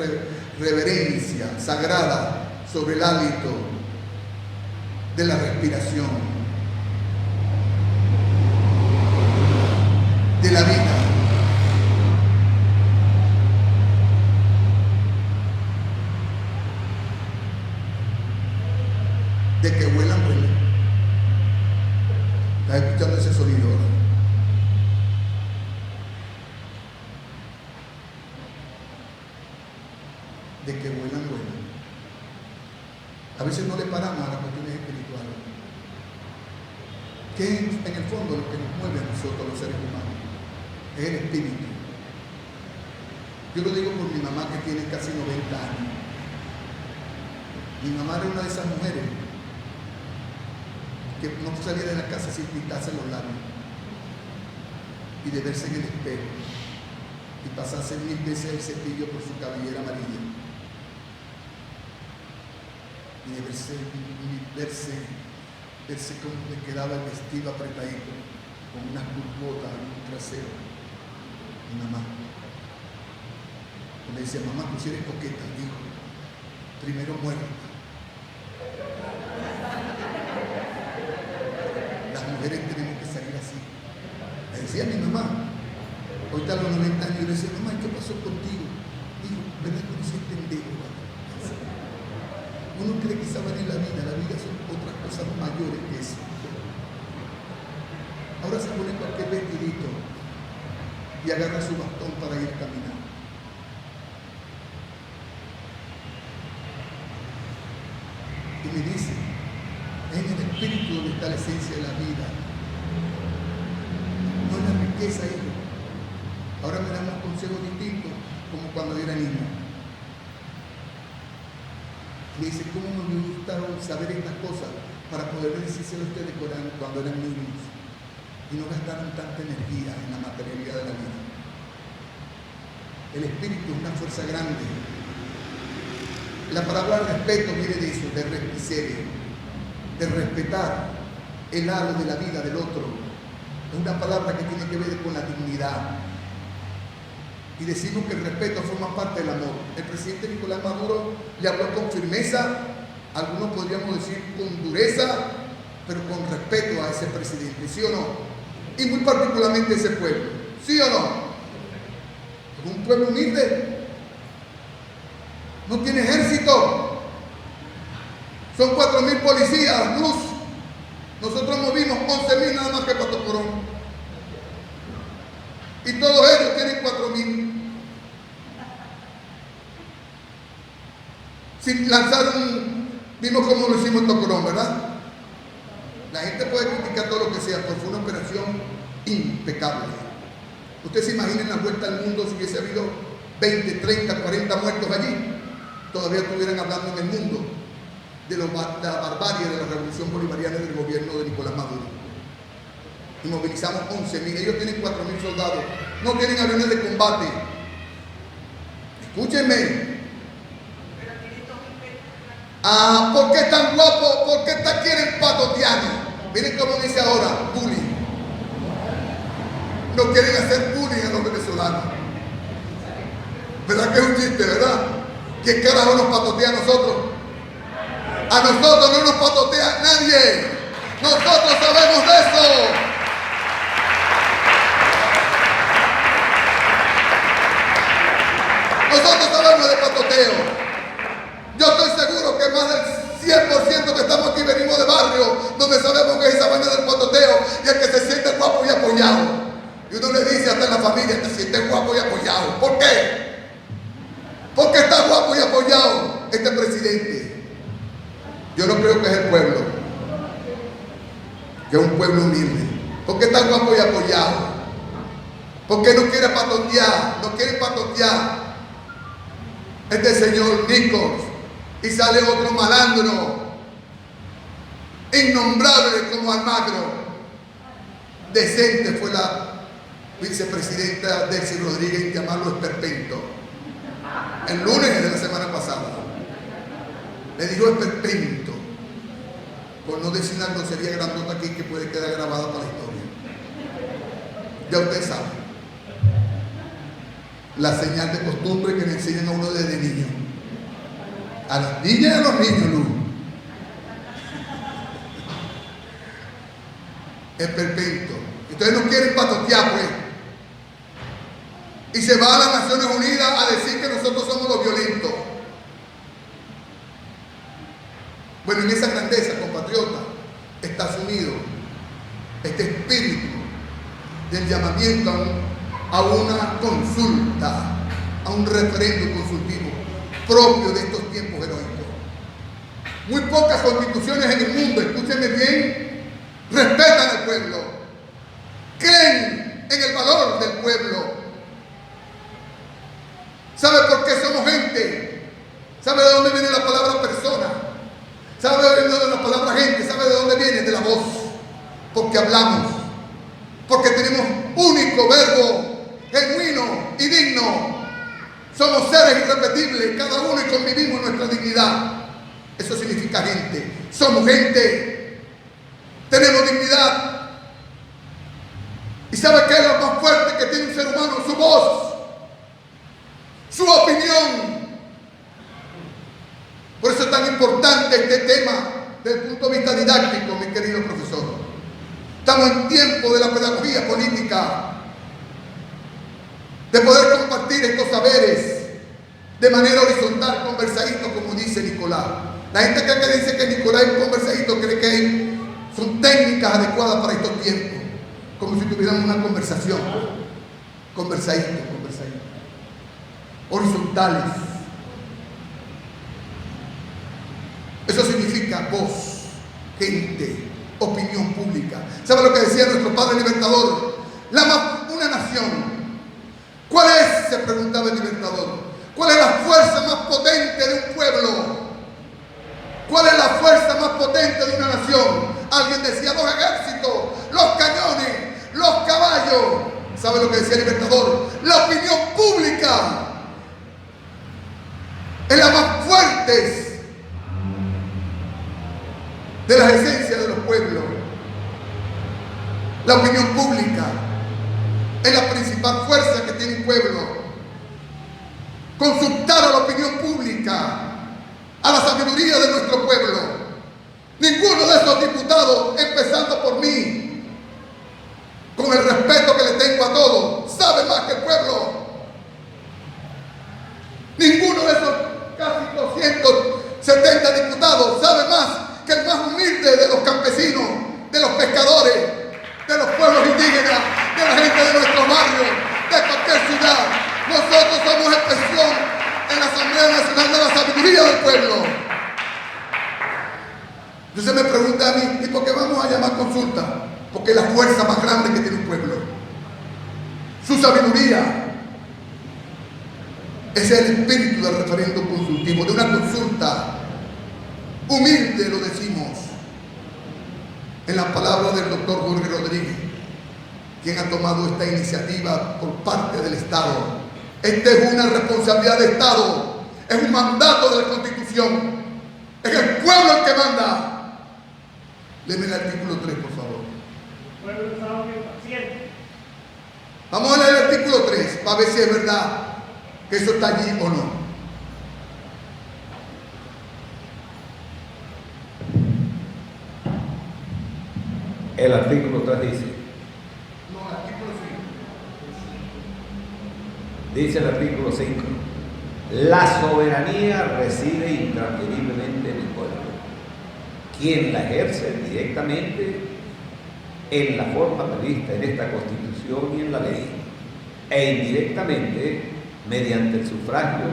reverencia sagrada sobre el hálito de la respiración, de la vida. De que vuelan, vuelan. ¿Estás escuchando ese sonido ahora? De que vuelan, vuelan. A veces no le paramos a las cuestiones espirituales. ¿Qué es en el fondo lo que nos mueve a nosotros los seres humanos? Es el espíritu. Yo lo digo por mi mamá que tiene casi 90 años. Mi mamá era una de esas mujeres que no salía de la casa sin pintarse los labios y de verse en el espejo y pasarse 1000 veces el cepillo por su cabellera amarilla y de verse como le quedaba el vestido apretadito con unas curvotas en un trasero. Mi mamá le decía: mamá, tú si eres coqueta, dijo, primero muerta. Las mujeres tenemos que salir así. Le decía a mi mamá, ahorita a los 90 años, yo le decía: mamá, ¿qué pasó contigo? Digo, ¿verdad que no se pendejo? Uno cree que sabe en la vida son otras cosas mayores que eso. Ahora se pone cualquier vestidito y agarra su bastón para ir caminando. Y me dice: es en el espíritu donde está la esencia de la vida, no en la riqueza, hijo. Ahora me dan unos consejos distintos como cuando era niño. Me dice: ¿cómo me gustaron saber estas cosas para poder decírselo a ustedes cuando eran niños y no gastaron tanta energía en la materialidad de la vida? El espíritu es una fuerza grande. La palabra respeto viene de eso, de respicere, de respetar el halo de la vida del otro. Es una palabra que tiene que ver con la dignidad. Y decimos que el respeto forma parte del amor. El presidente Nicolás Maduro le habló con firmeza, algunos podríamos decir con dureza, pero con respeto a ese presidente, ¿sí o no? Y muy particularmente ese pueblo, ¿sí o no? Es un pueblo humilde. No tiene ejército. Son 4.000 policías, luz. Nosotros movimos 11.000 nada más que para Tocorón. Y todos ellos tienen 4.000. Si lanzaron, vimos cómo lo hicimos en Tocorón, ¿verdad? La gente puede criticar todo lo que sea, pero fue una operación impecable. Ustedes se imaginen la vuelta al mundo si hubiese habido 20, 30, 40 muertos allí. Todavía estuvieran hablando en el mundo de la barbarie de la revolución bolivariana del gobierno de Nicolás Maduro. Y movilizamos 11.000, ellos tienen 4.000 soldados, no tienen aviones de combate. Escúchenme. Ah, ¿por qué tan guapo? ¿Por qué quieren patotearnos? Miren cómo dice ahora, bullying. No quieren hacer bullying a los venezolanos. ¿Verdad que es un chiste, verdad? ¿Quién carajo nos patotea a nosotros? A nosotros no nos patotea nadie. Nosotros sabemos de eso. Nosotros sabemos de patoteo. Yo estoy seguro que más del 100% que estamos aquí venimos de barrio donde sabemos que esa vaina del patoteo y el que se siente guapo y apoyado. Y uno le dice hasta en la familia, te sientes guapo y apoyado. ¿Por qué? Porque está guapo y apoyado este presidente. Yo no creo que es el pueblo, que es un pueblo humilde. ¿Por qué está guapo y apoyado? Porque no quiere patotear, no quiere patotear. Este señor Nichols, y sale otro malandro, innombrable como Almagro. Decente fue la vicepresidenta Delcy Rodríguez en llamarlo esperpento. El lunes de la semana pasada le dijo esperpento, por no decir una grosería grandota aquí que puede quedar grabada para la historia. Ya usted sabe la señal de costumbre que le enseñan a uno desde niño, a las niñas y a los niños, Luz. Esperpento. Ustedes no quieren patotear, pues. Y se va a las Naciones Unidas a decir que nosotros somos los violentos. Bueno, en esa grandeza, compatriota, está sumido este espíritu del llamamiento a una consulta, a un referéndum consultivo propio de estos tiempos heroicos. Muy pocas constituciones en el mundo, escúchenme bien, respetan al pueblo, creen en el valor del pueblo. ¿Sabe por qué somos gente? ¿Sabe de dónde viene la palabra persona? ¿Sabe de dónde viene la palabra gente? ¿Sabe de dónde viene? De la voz. Porque hablamos. Porque tenemos único verbo, genuino y digno. Somos seres irrepetibles, cada uno, y convivimos nuestra dignidad. Eso significa gente. Somos gente. Tenemos dignidad. ¿Y sabe qué es lo más fuerte que tiene un ser humano? Su voz. Su opinión. Por eso es tan importante este tema desde el punto de vista didáctico, mi querido profesor. Estamos en tiempo de la pedagogía política, de poder compartir estos saberes de manera horizontal, conversadito, como dice Nicolás. La gente que dice que Nicolás es un conversadito cree que son técnicas adecuadas para estos tiempos, como si tuviéramos una conversación. Conversadito, conversadito. Horizontales. Eso significa voz, gente, opinión pública. ¿Sabe lo que decía nuestro padre libertador? Una nación. ¿Cuál es? Se preguntaba el libertador. ¿Cuál es la fuerza más potente de un pueblo? ¿Cuál es la fuerza más potente de una nación? Alguien decía los ejércitos, los cañones, los caballos. ¿Sabe lo que decía el libertador? La opinión pública es la más fuerte de las esencias de los pueblos. La opinión pública es la principal fuerza que tiene un pueblo. Consultar a la opinión pública, a la sabiduría de nuestro pueblo. Ninguno de estos diputados, empezando por mí, con el respeto que le tengo a todos, sabe más que el pueblo. Ninguno de esos casi 270 diputados sabe más que el más humilde de los campesinos, de los pescadores, de los pueblos indígenas, de la gente de nuestro barrio, de cualquier ciudad. Nosotros somos expresión en la Asamblea Nacional de la sabiduría del pueblo. Entonces me pregunta a mí, ¿y por qué vamos a llamar consulta? Porque es la fuerza más grande que tiene un pueblo. Su sabiduría. Ese es el espíritu del referéndum consultivo, de una consulta humilde, lo decimos, en las palabras del doctor Jorge Rodríguez, quien ha tomado esta iniciativa por parte del Estado. Esta es una responsabilidad de Estado, es un mandato de la Constitución, es el pueblo el que manda. Léeme el artículo 3, por favor. Vamos a leer el artículo 3 para ver si es verdad que eso está allí o no. El artículo 3 dice. No, el artículo 5. Dice el artículo 5. La soberanía reside intransferiblemente en el pueblo, quien la ejerce directamente en la forma prevista en esta Constitución y en la ley, e indirectamente mediante el sufragio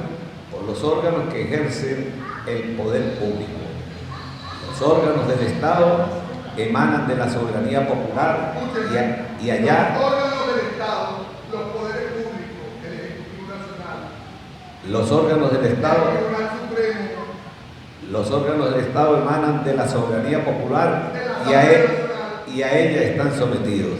por los órganos que ejercen el poder público. Los órganos del Estado emanan de la soberanía popular y allá los órganos del Estado, los poderes públicos, el Ejecutivo Nacional, los órganos del Estado, el Tribunal Supremo, los órganos del Estado emanan de la soberanía popular de la y Asamblea Nacional. y a ella están sometidos.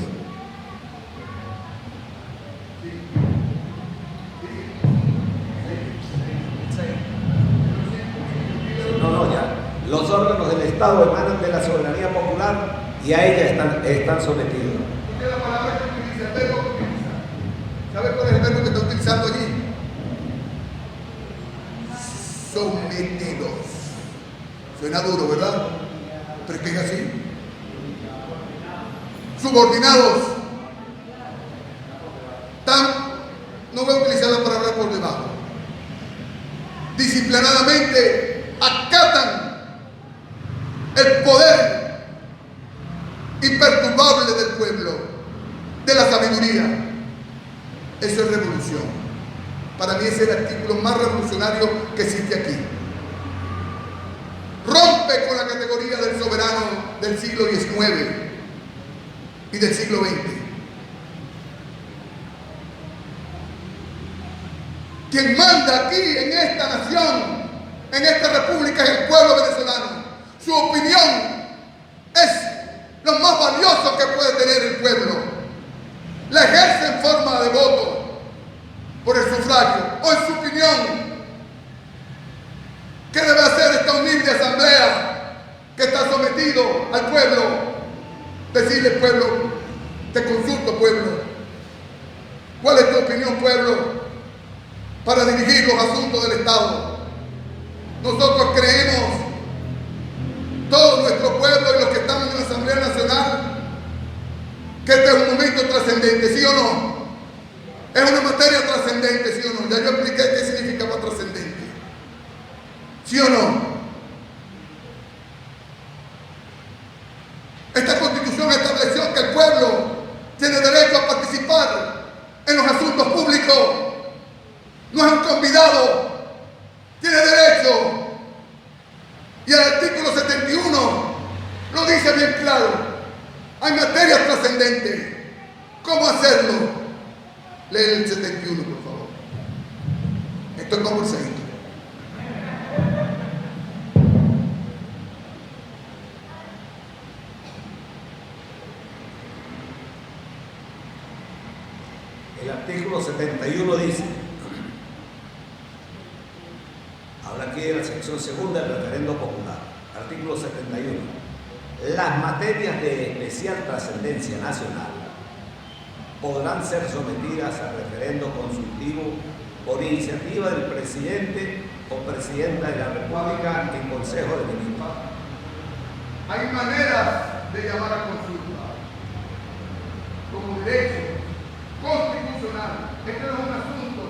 No, ya. Los órganos del Estado emanan de la soberanía popular y a ella están sometidos. Porque la palabra que utiliza, el verbo que utiliza. ¿Sabe cuál es el verbo que está utilizando allí? Sometidos. Suena duro, ¿verdad? Pero es que es así. Subordinados. No voy a utilizar la palabra por debajo. Disciplinadamente acatan el poder imperturbable del pueblo, de la sabiduría. Eso es revolución. Para mí es el artículo más revolucionario que existe aquí. Rompe con la categoría del soberano del siglo XIX y del siglo XX. Quien manda aquí en esta nación, en esta república, es el pueblo venezolano. Su opinión es lo más valioso que puede tener el pueblo. La ejerce en forma de voto por el sufragio o en su opinión. ¿Qué debe hacer esta humilde asamblea que está sometido al pueblo? Decirle, pueblo, te consulto, pueblo. ¿Cuál es tu opinión, pueblo, para dirigir los asuntos del Estado? Nosotros creemos, todo nuestro pueblo y los que estamos en la Asamblea Nacional, que este es un momento trascendente, ¿sí o no? Es una materia trascendente, ¿sí o no? Ya yo expliqué qué significaba trascendente. ¿Sí o no? Esta Constitución estableció que el pueblo tiene derecho a participar en los asuntos públicos. No es un convidado, tiene derecho. Y el artículo 71 lo dice bien claro. Hay materias trascendentes. ¿Cómo hacerlo? Lee el 71, por favor. Esto es conversadito. El artículo 71 dice, habla aquí de la sección segunda del referendo popular, artículo 71, las materias de especial trascendencia nacional podrán ser sometidas a referendo consultivo por iniciativa del presidente o presidenta de la República en Consejo de Ministros. Hay maneras de llamar a consulta como derecho constitucional. Este no es un asunto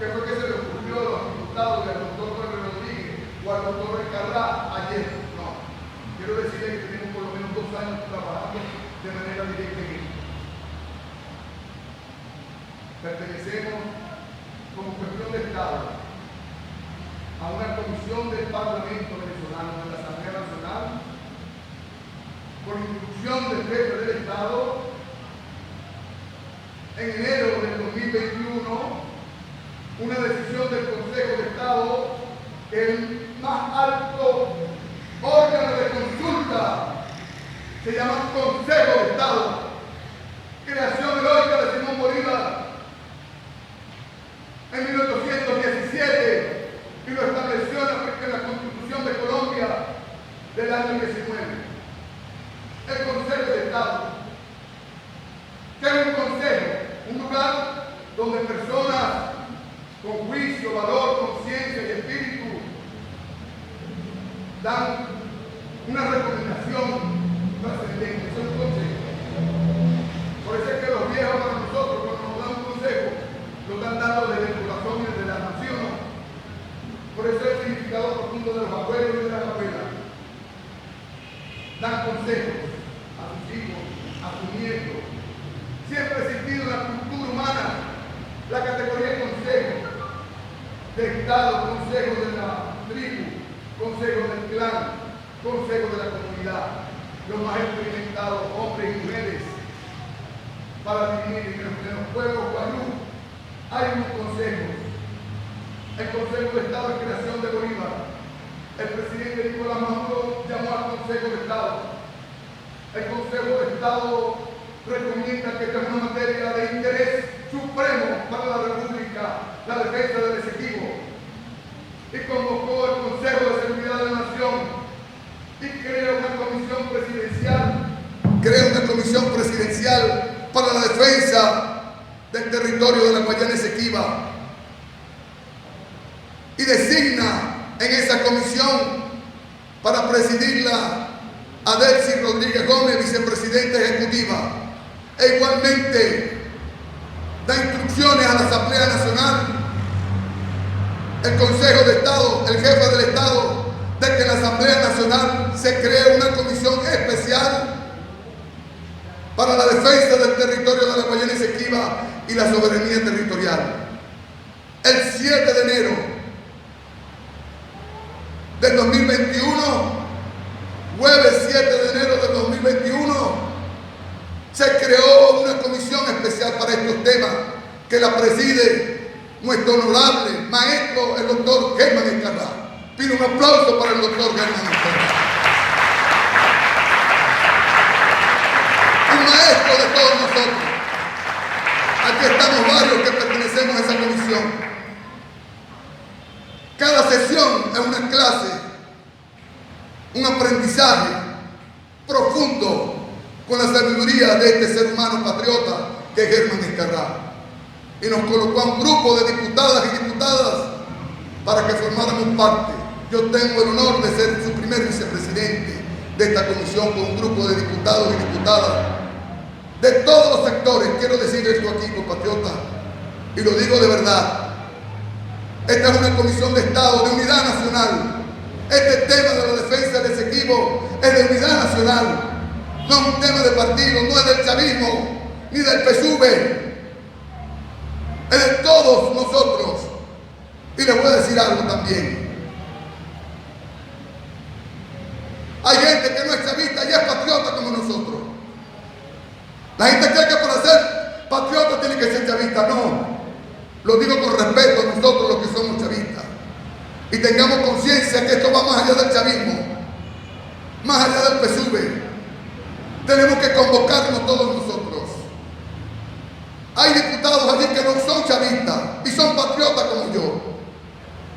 que fue que se le ocurrió a los diputados y al doctor Jorge Rodríguez o al doctor Escarrá ayer. No. Quiero decirles que tenemos por lo menos 2 años trabajando de manera directa en esto. Pertenecemos como cuestión de Estado a una comisión del Parlamento venezolano, de la Asamblea Nacional, por instrucción del jefe del Estado. En enero del 2021, una decisión del Consejo de Estado, el más alto órgano de consulta, se llama Consejo de Estado, creación heroica de Simón Bolívar en 1817 y lo estableció en la Constitución de Colombia del año 19. El Consejo de Estado, que es un consejo, un lugar donde personas con juicio, valor, conciencia y espíritu dan una recomendación trascendente. Es un consejo. Por eso es que los viejos para nosotros, cuando nos dan un consejo, lo están dando desde el corazón y desde la nación. Por eso el significado profundo de los abuelos y de las abuelas. Dan consejos a sus hijos, a sus nietos. Siempre ha existido en la cultura humana la categoría de consejos de Estado, consejos de la tribu, consejos del clan, consejos de la comunidad. Los más experimentados, hombres y mujeres, para vivir en los pueblos guayú, hay unos consejos. El Consejo de Estado de Creación de Bolívar. El presidente Nicolás Maduro llamó al Consejo de Estado. El Consejo de Estado recomienda que esta es una materia de interés supremo para la República, la defensa del Esequibo. Y convocó el Consejo de Seguridad de la Nación y creó una comisión presidencial para la defensa del territorio de la Guayana Esequiba. Y designa en esa comisión para presidirla a Delcy Rodríguez Gómez, vicepresidenta ejecutiva. E igualmente da instrucciones a la Asamblea Nacional, el Consejo de Estado, el jefe del Estado, de que en la Asamblea Nacional se cree una comisión especial para la defensa del territorio de la Guayana Esequiba y la soberanía territorial. El 7 de enero del 2021, jueves 7 de enero del 2021, se creó una comisión especial para estos temas que la preside nuestro honorable maestro, el doctor Germán Escarrá. Pido un aplauso para el doctor Germán Escarrá. Un maestro de todos nosotros. Aquí estamos varios que pertenecemos a esa comisión. Cada sesión es una clase, un aprendizaje profundo con la sabiduría de este ser humano patriota que es Germán Escarrá. Y nos colocó a un grupo de diputadas y diputadas para que formáramos parte. Yo tengo el honor de ser su primer vicepresidente de esta comisión con un grupo de diputados y diputadas de todos los sectores. Quiero decir esto aquí, compatriotas, y lo digo de verdad. Esta es una comisión de Estado, de unidad nacional. Este tema de la defensa del Esequibo es de unidad nacional. No es un tema de partido, no es del chavismo, ni del PSUV. Es de todos nosotros. Y les voy a decir algo también. Hay gente que no es chavista y es patriota como nosotros. La gente cree que para ser patriota tiene que ser chavista. No. Lo digo con respeto a nosotros los que somos chavistas. Y tengamos conciencia que esto va más allá del chavismo, más allá del PSUV. Tenemos que convocarnos todos nosotros. Hay diputados allí que no son chavistas y son patriotas como yo.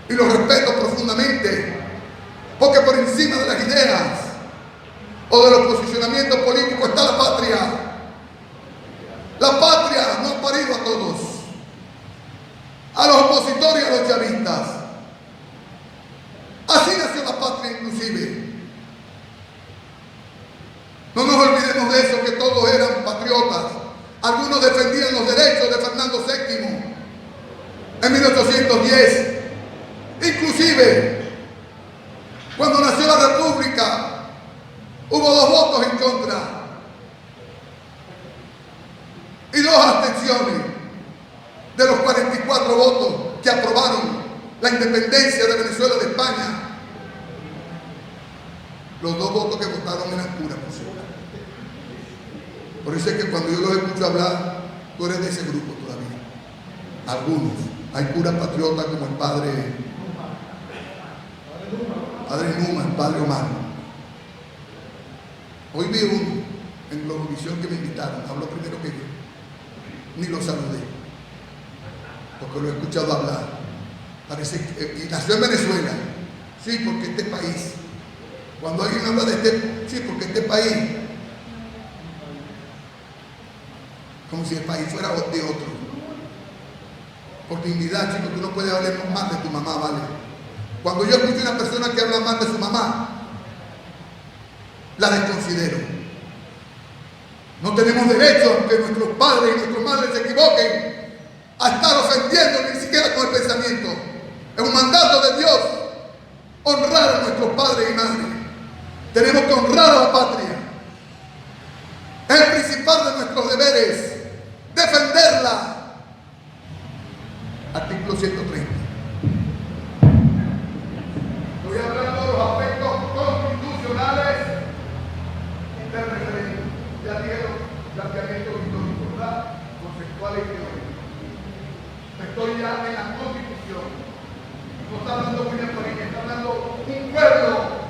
Y los respeto profundamente, porque por encima de las ideas o de los posicionamientos políticos está la patria. La patria no ha parido a todos, a los opositores y a los chavistas. Así nació la patria inclusive. No nos olvidemos de eso, que todos eran patriotas. Algunos defendían los derechos de Fernando VII en 1810. Inclusive, cuando nació la República, hubo 2 votos en contra y 2 abstenciones de los 44 votos que aprobaron la independencia de Venezuela de España. Los 2 votos que votaron eran puras personas. Por eso es que cuando yo los escucho hablar, tú eres de ese grupo todavía. Algunos. Hay puras patriotas como el padre Numa, el padre Omar. Hoy vi uno en la audición que me invitaron, habló primero que yo. Ni lo saludé, porque lo he escuchado hablar. Parece que nació en Venezuela. Sí, porque este país, cuando alguien habla de porque este país, como si el país fuera de otro. Por dignidad, chico, tú no puedes hablar más de tu mamá, ¿vale? Cuando yo escucho a una persona que habla mal de su mamá, la desconsidero. No tenemos derecho, aunque nuestros padres y nuestras madres se equivoquen, a estar ofendiendo ni siquiera con el pensamiento. Es un mandato de Dios nuestros padres y madres. Tenemos que honrar a la patria. Es el principal de nuestros deberes, defenderla. Artículo 130. Estoy hablando de los aspectos constitucionales del referéndum. Ya dije los planteamientos históricos, ¿verdad? Conceptuales y teóricos. Estoy ya en la Constitución. No está hablando William Fariña, está hablando un pueblo.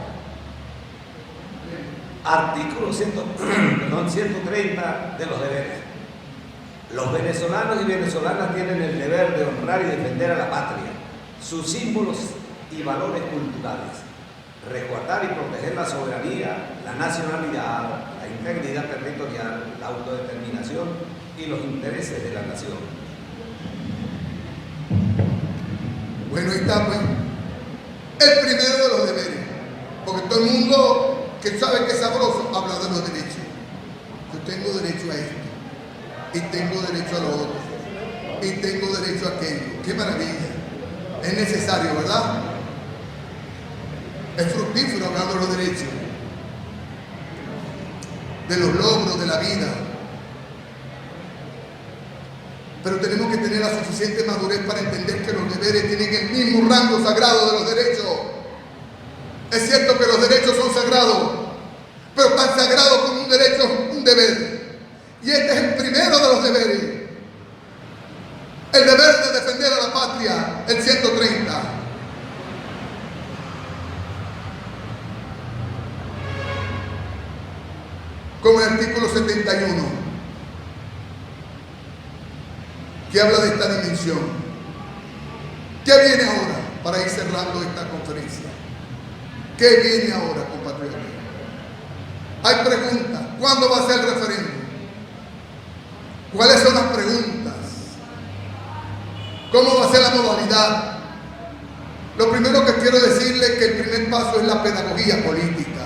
Artículo 130 de los deberes. Los venezolanos y venezolanas tienen el deber de honrar y defender a la patria, sus símbolos y valores culturales, resguardar y proteger la soberanía, la nacionalidad, la integridad territorial, la autodeterminación y los intereses de la nación. Bueno, ahí está, pues, el primero de los deberes, porque todo el mundo que sabe que es sabroso habla de los derechos. Yo tengo derecho a esto, y tengo derecho a lo otro, y tengo derecho a aquello. ¡Qué maravilla! Es necesario, ¿verdad? Es fructífero hablar de los derechos, de los logros de la vida. Pero tenemos que tener la suficiente madurez para entender que los deberes tienen el mismo rango sagrado de los derechos. Es cierto que los derechos son sagrados, pero tan sagrado como un derecho es un deber. Y este es el primero de los deberes. El deber de defender a la patria, el 130. Como el artículo 71, que habla de esta dimensión. ¿Qué viene ahora para ir cerrando esta conferencia? ¿Qué viene ahora, compatriotas? Hay preguntas. ¿Cuándo va a ser el referéndum? ¿Cuáles son las preguntas? ¿Cómo va a ser la modalidad? Lo primero que quiero decirles es que el primer paso es la pedagogía política.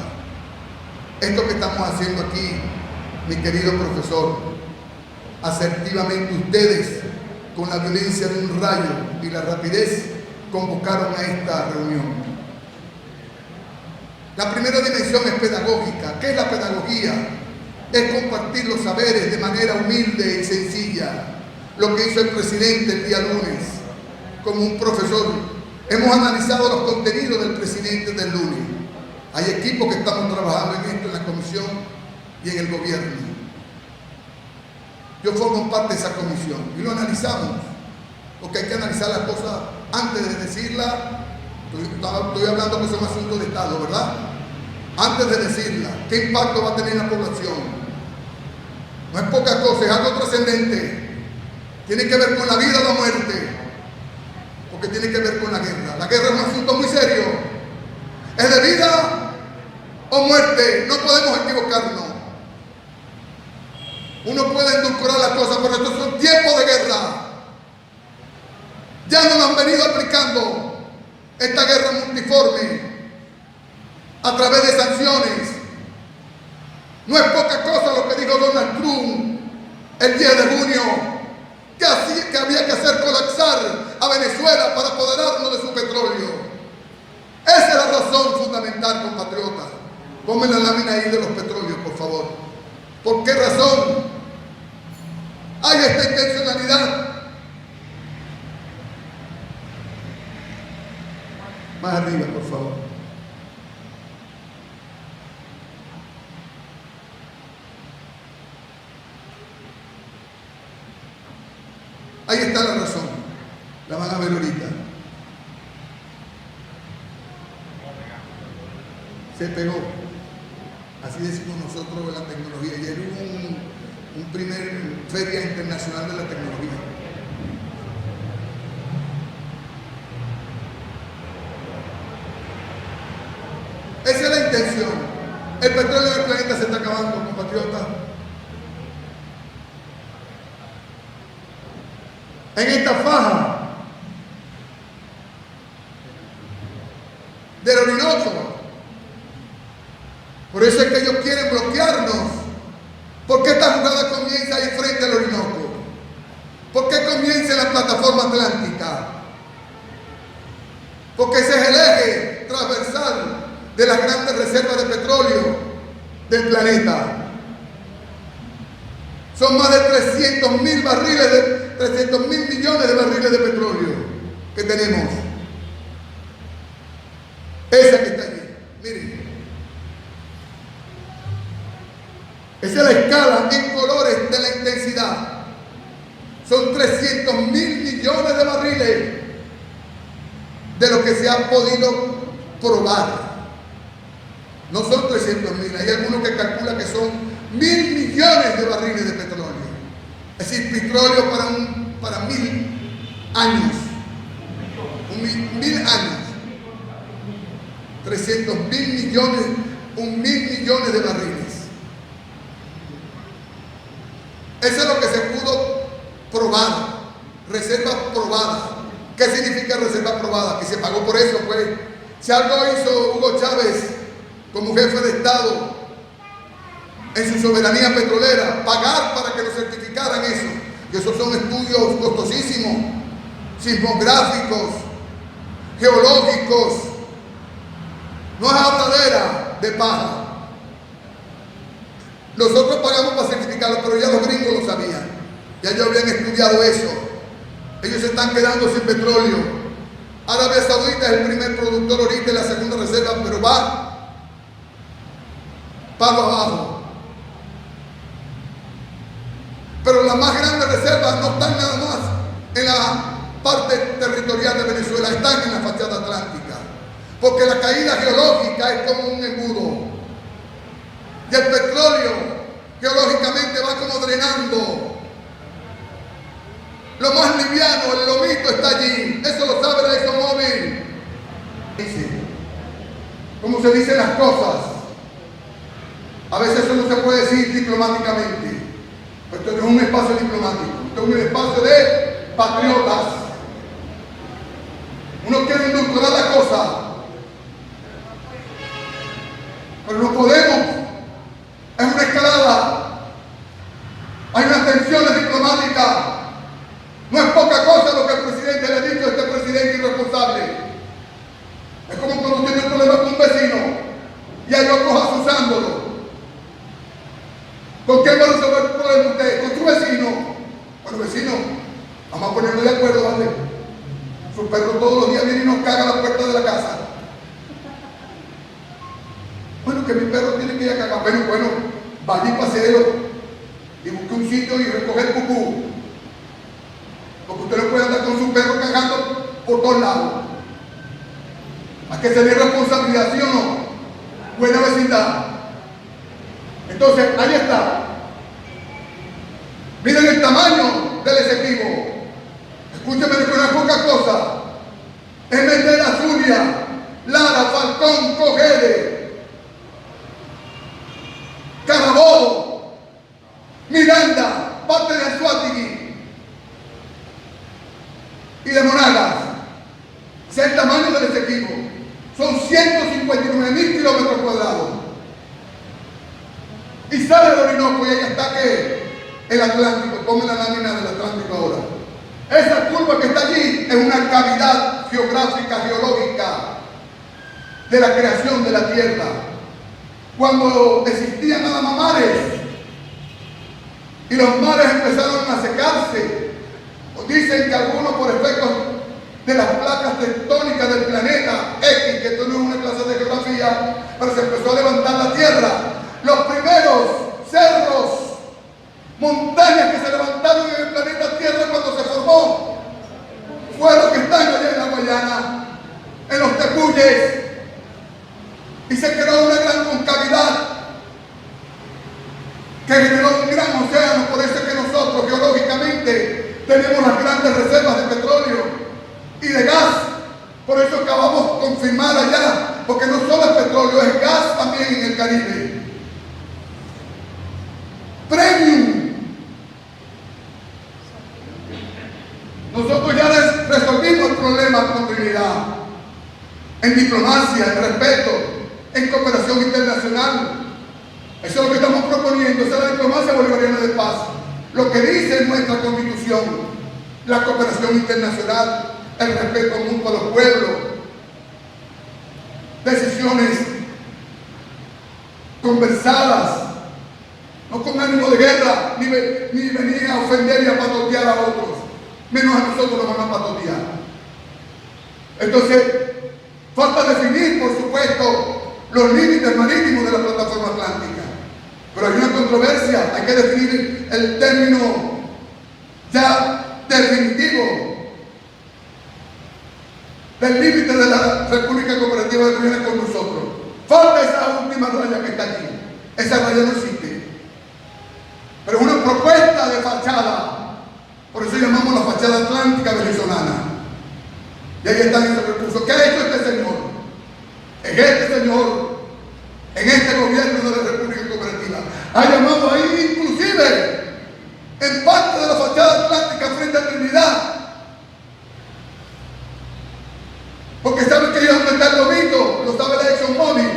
Esto que estamos haciendo aquí, mi querido profesor, asertivamente ustedes, con la violencia de un rayo y la rapidez, convocaron a esta reunión. La primera dimensión es pedagógica. ¿Qué es la pedagogía? Es compartir los saberes de manera humilde y sencilla. Lo que hizo el presidente el día lunes, como un profesor. Hemos analizado los contenidos del presidente del lunes. Hay equipos que estamos trabajando en esto, en la comisión y en el gobierno. Yo formo parte de esa comisión y lo analizamos, porque hay que analizar las cosas antes de decirlas. Estoy hablando que son asuntos de Estado, ¿verdad? Antes de decirla, ¿qué impacto va a tener en la población? No es poca cosa, es algo trascendente. Tiene que ver con la vida o la muerte, porque tiene que ver con la guerra. La guerra es un asunto muy serio. ¿Es de vida o muerte? No podemos equivocarnos. Uno puede endulcorar las cosas, pero estos son tiempos de guerra. Ya nos han venido aplicando esta guerra multiforme a través de sanciones. No es poca cosa lo que dijo Donald Trump el 10 de junio, que había que hacer colapsar a Venezuela para apoderarnos de su petróleo. Esa es la razón fundamental, compatriotas. Ponme la lámina ahí de los petróleos, por favor. ¿Por qué razón hay esta intencionalidad? Más arriba, por favor. Ahí está la razón. La van a ver ahorita. Se pegó. Así decimos nosotros en la tecnología. Ayer hubo un primer feria internacional de la tecnología. Esa es la intención. El petróleo del planeta se está acabando, compatriotas. En esta faja del Orinoco. Por eso es que ellos quieren bloquearnos. ¿Por qué esta jugada comienza ahí frente al Orinoco? ¿Por qué comienza en la plataforma atlántica? Porque ese es el eje transversal de las grandes reservas de petróleo del planeta. Son más de 300 mil millones de barriles de petróleo que tenemos. Esa que está allí, miren. Esa es la escala en colores de la intensidad. Son 300 mil millones de barriles de lo que se ha podido probar. No son 300 mil, hay algunos que calculan que son 1.000 millones de barriles de petróleo. Es decir, petróleo para 1.000 años. 1.000 años. 300 mil millones, 1.000 millones de barriles. Eso es lo que se pudo probar. Reservas probadas. ¿Qué significa reserva probada? Que se pagó por eso, pues. Si algo hizo Hugo Chávez como jefe de Estado en su soberanía petrolera, pagar para que lo certificaran eso. Y esos son estudios costosísimos, sismográficos, geológicos. No es habladera de paja. Nosotros pagamos para certificarlo, pero ya los gringos lo sabían. Ya ellos habían estudiado eso. Ellos se están quedando sin petróleo. Arabia Saudita es el primer productor ahorita de la segunda reserva, pero va palo abajo. Pero las más grandes reservas no están nada más en la parte territorial de Venezuela, están en la fachada atlántica. Porque la caída geológica es como un embudo. Y el petróleo geológicamente va como drenando. Lo más liviano, el lomito está allí. Eso lo sabe la ExxonMobil. Dice, como se dicen las cosas. A veces eso no se puede decir diplomáticamente. Esto no es un espacio diplomático. Esto es un espacio de patriotas. Uno quiere endulcorar la cosa. Pero no podemos. Es una escalada. Hay unas tensiones diplomáticas. No es poca cosa lo que el presidente le ha dicho a este presidente irresponsable. Es como cuando tiene un problema con un vecino y hay otros asusándolo. ¿Con quién va a resolver el problema usted? ¿Con su vecino? Bueno, vecino, vamos a ponernos de acuerdo, ¿vale? Su perro todos los días viene y nos caga a la puerta de la casa. Bueno, que mi perro tiene que ir a cagar. Bueno, vaya y paseo y busque un sitio y recoge el pupú. Porque usted no puede andar con su perro cagando por todos lados. Hay que tener responsabilidad, ¿sí o no? Buena vecindad. Entonces, ahí está. Miren el tamaño del Esequibo. Escúcheme, que no es poca cosa. Es meter a Zulia, Lara, Falcón, Cogede, Carabobo, Miranda, parte de Anzoátegui y de Monagas. Ese es el tamaño del Esequibo. Son 159.000 kilómetros cuadrados. Y sale el Orinoco y ahí está que el Atlántico, come la lámina del Atlántico ahora. Esa curva que está allí es una cavidad geográfica, geológica de la creación de la Tierra. Cuando existían nada más mares y los mares empezaron a secarse, dicen que algunos por efectos de las placas tectónicas del planeta X, que esto no es una clase de geografía, pero se empezó a levantar la Tierra. Los primeros cerros, montañas que se levantaron en el planeta Tierra cuando se formó, fueron los que están allá en la Guayana, en los Tepuyes, y se creó una gran concavidad que generó un gran océano. Por eso es que nosotros geológicamente tenemos las grandes reservas de petróleo y de gas. Por eso acabamos de confirmar allá, porque no solo es petróleo, es gas también en el Caribe. Premium. Nosotros ya resolvimos el problema con Trinidad, en diplomacia, en respeto, en cooperación internacional. Eso es lo que estamos proponiendo, esa es la diplomacia bolivariana de paz. Lo que dice nuestra Constitución, la cooperación internacional, el respeto mutuo a los pueblos, decisiones conversadas, no con ánimo de guerra, ni venir a ofender y a patotear a otros, menos a nosotros nos van a patotear. Entonces, falta definir, por supuesto, los límites marítimos de la plataforma atlántica. Pero hay una controversia, hay que definir el término ya definitivo del límite de la República Cooperativa de Guyana con nosotros. Falta esa última raya que está allí. Esa raya no existe. Pero es una propuesta de fachada. Por eso llamamos la fachada atlántica venezolana. Y ahí están esos recursos. ¿Qué ha hecho este señor? Es este señor, en este gobierno de la República Cooperativa, ha llamado ahí inclusive en parte de la fachada atlántica frente a Trinidad. Porque saben que ahí es donde está el lobito, lo sabe la ExxonMobil,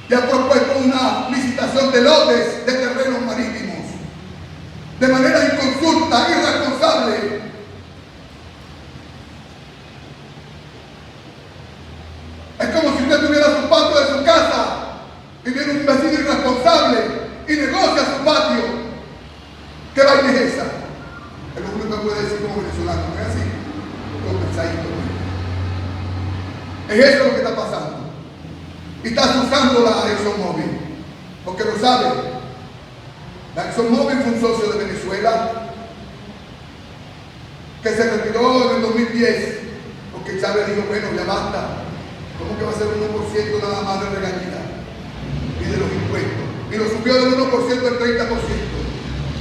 y ha propuesto una licitación de lotes de terrenos marítimos de manera inconsulta, irresponsable. Es como si usted tuviera su patio de su casa y viene un vecino irresponsable y negocia su patio. ¿Qué vaina es esa? Es lo único que puede decir como venezolano, ¿no es así? Como pensadito. Es eso lo que está pasando. Y estás usando la ExxonMobil, porque lo sabe. La ExxonMobil fue un socio de Venezuela que se retiró en el 2010, porque Chávez dijo, bueno, ya basta. ¿Cómo que va a ser un 1% nada más de regalía y de los impuestos? Y lo subió del 1% al 30%.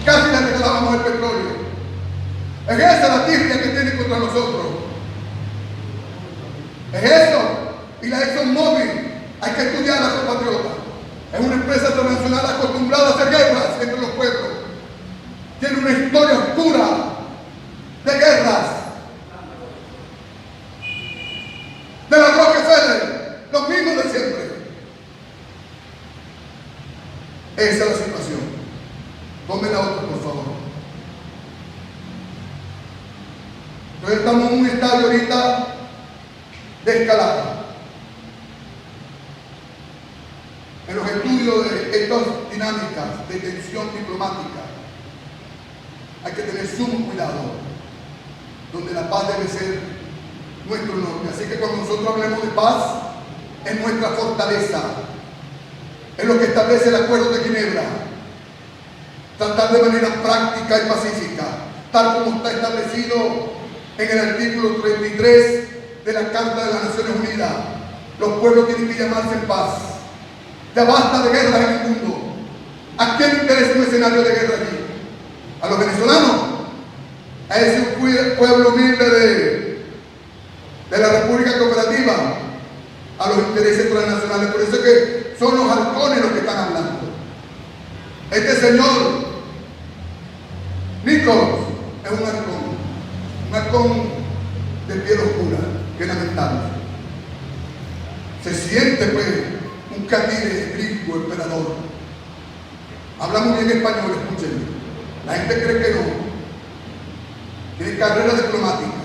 Casi le regalábamos el petróleo. Es esa la tirria que tiene contra nosotros. Es eso. Y la ExxonMobil, hay que estudiarla, compatriotas. Es una empresa transnacional acostumbrada a hacer guerras entre los pueblos. Tiene una historia oscura de guerras. De la Rockefeller, los mismos de siempre. Esa es la situación. Ponme la otra, por favor. Entonces estamos en un estadio ahorita de escalada. En los estudios de estas dinámicas de tensión diplomática hay que tener sumo cuidado, donde la paz debe ser nuestro norte. Así que cuando nosotros hablemos de paz, es nuestra fortaleza, es lo que establece el Acuerdo de Ginebra. Tratar de manera práctica y pacífica, tal como está establecido en el artículo 33 de la Carta de las Naciones Unidas. Los pueblos tienen que llamarse en paz. Ya basta de guerras en el mundo. ¿A quién le interesa un escenario de guerra allí? ¿A los venezolanos? ¿A ese pueblo humilde de la República Cooperativa? A los intereses transnacionales. Por eso es que son los halcones los que están hablando. Este señor Nichols es un halcón de piel oscura, que lamentable. Se siente pues un catire gringo, emperador. Habla muy bien español, escúchenme. La gente cree que no. Tiene carrera diplomática.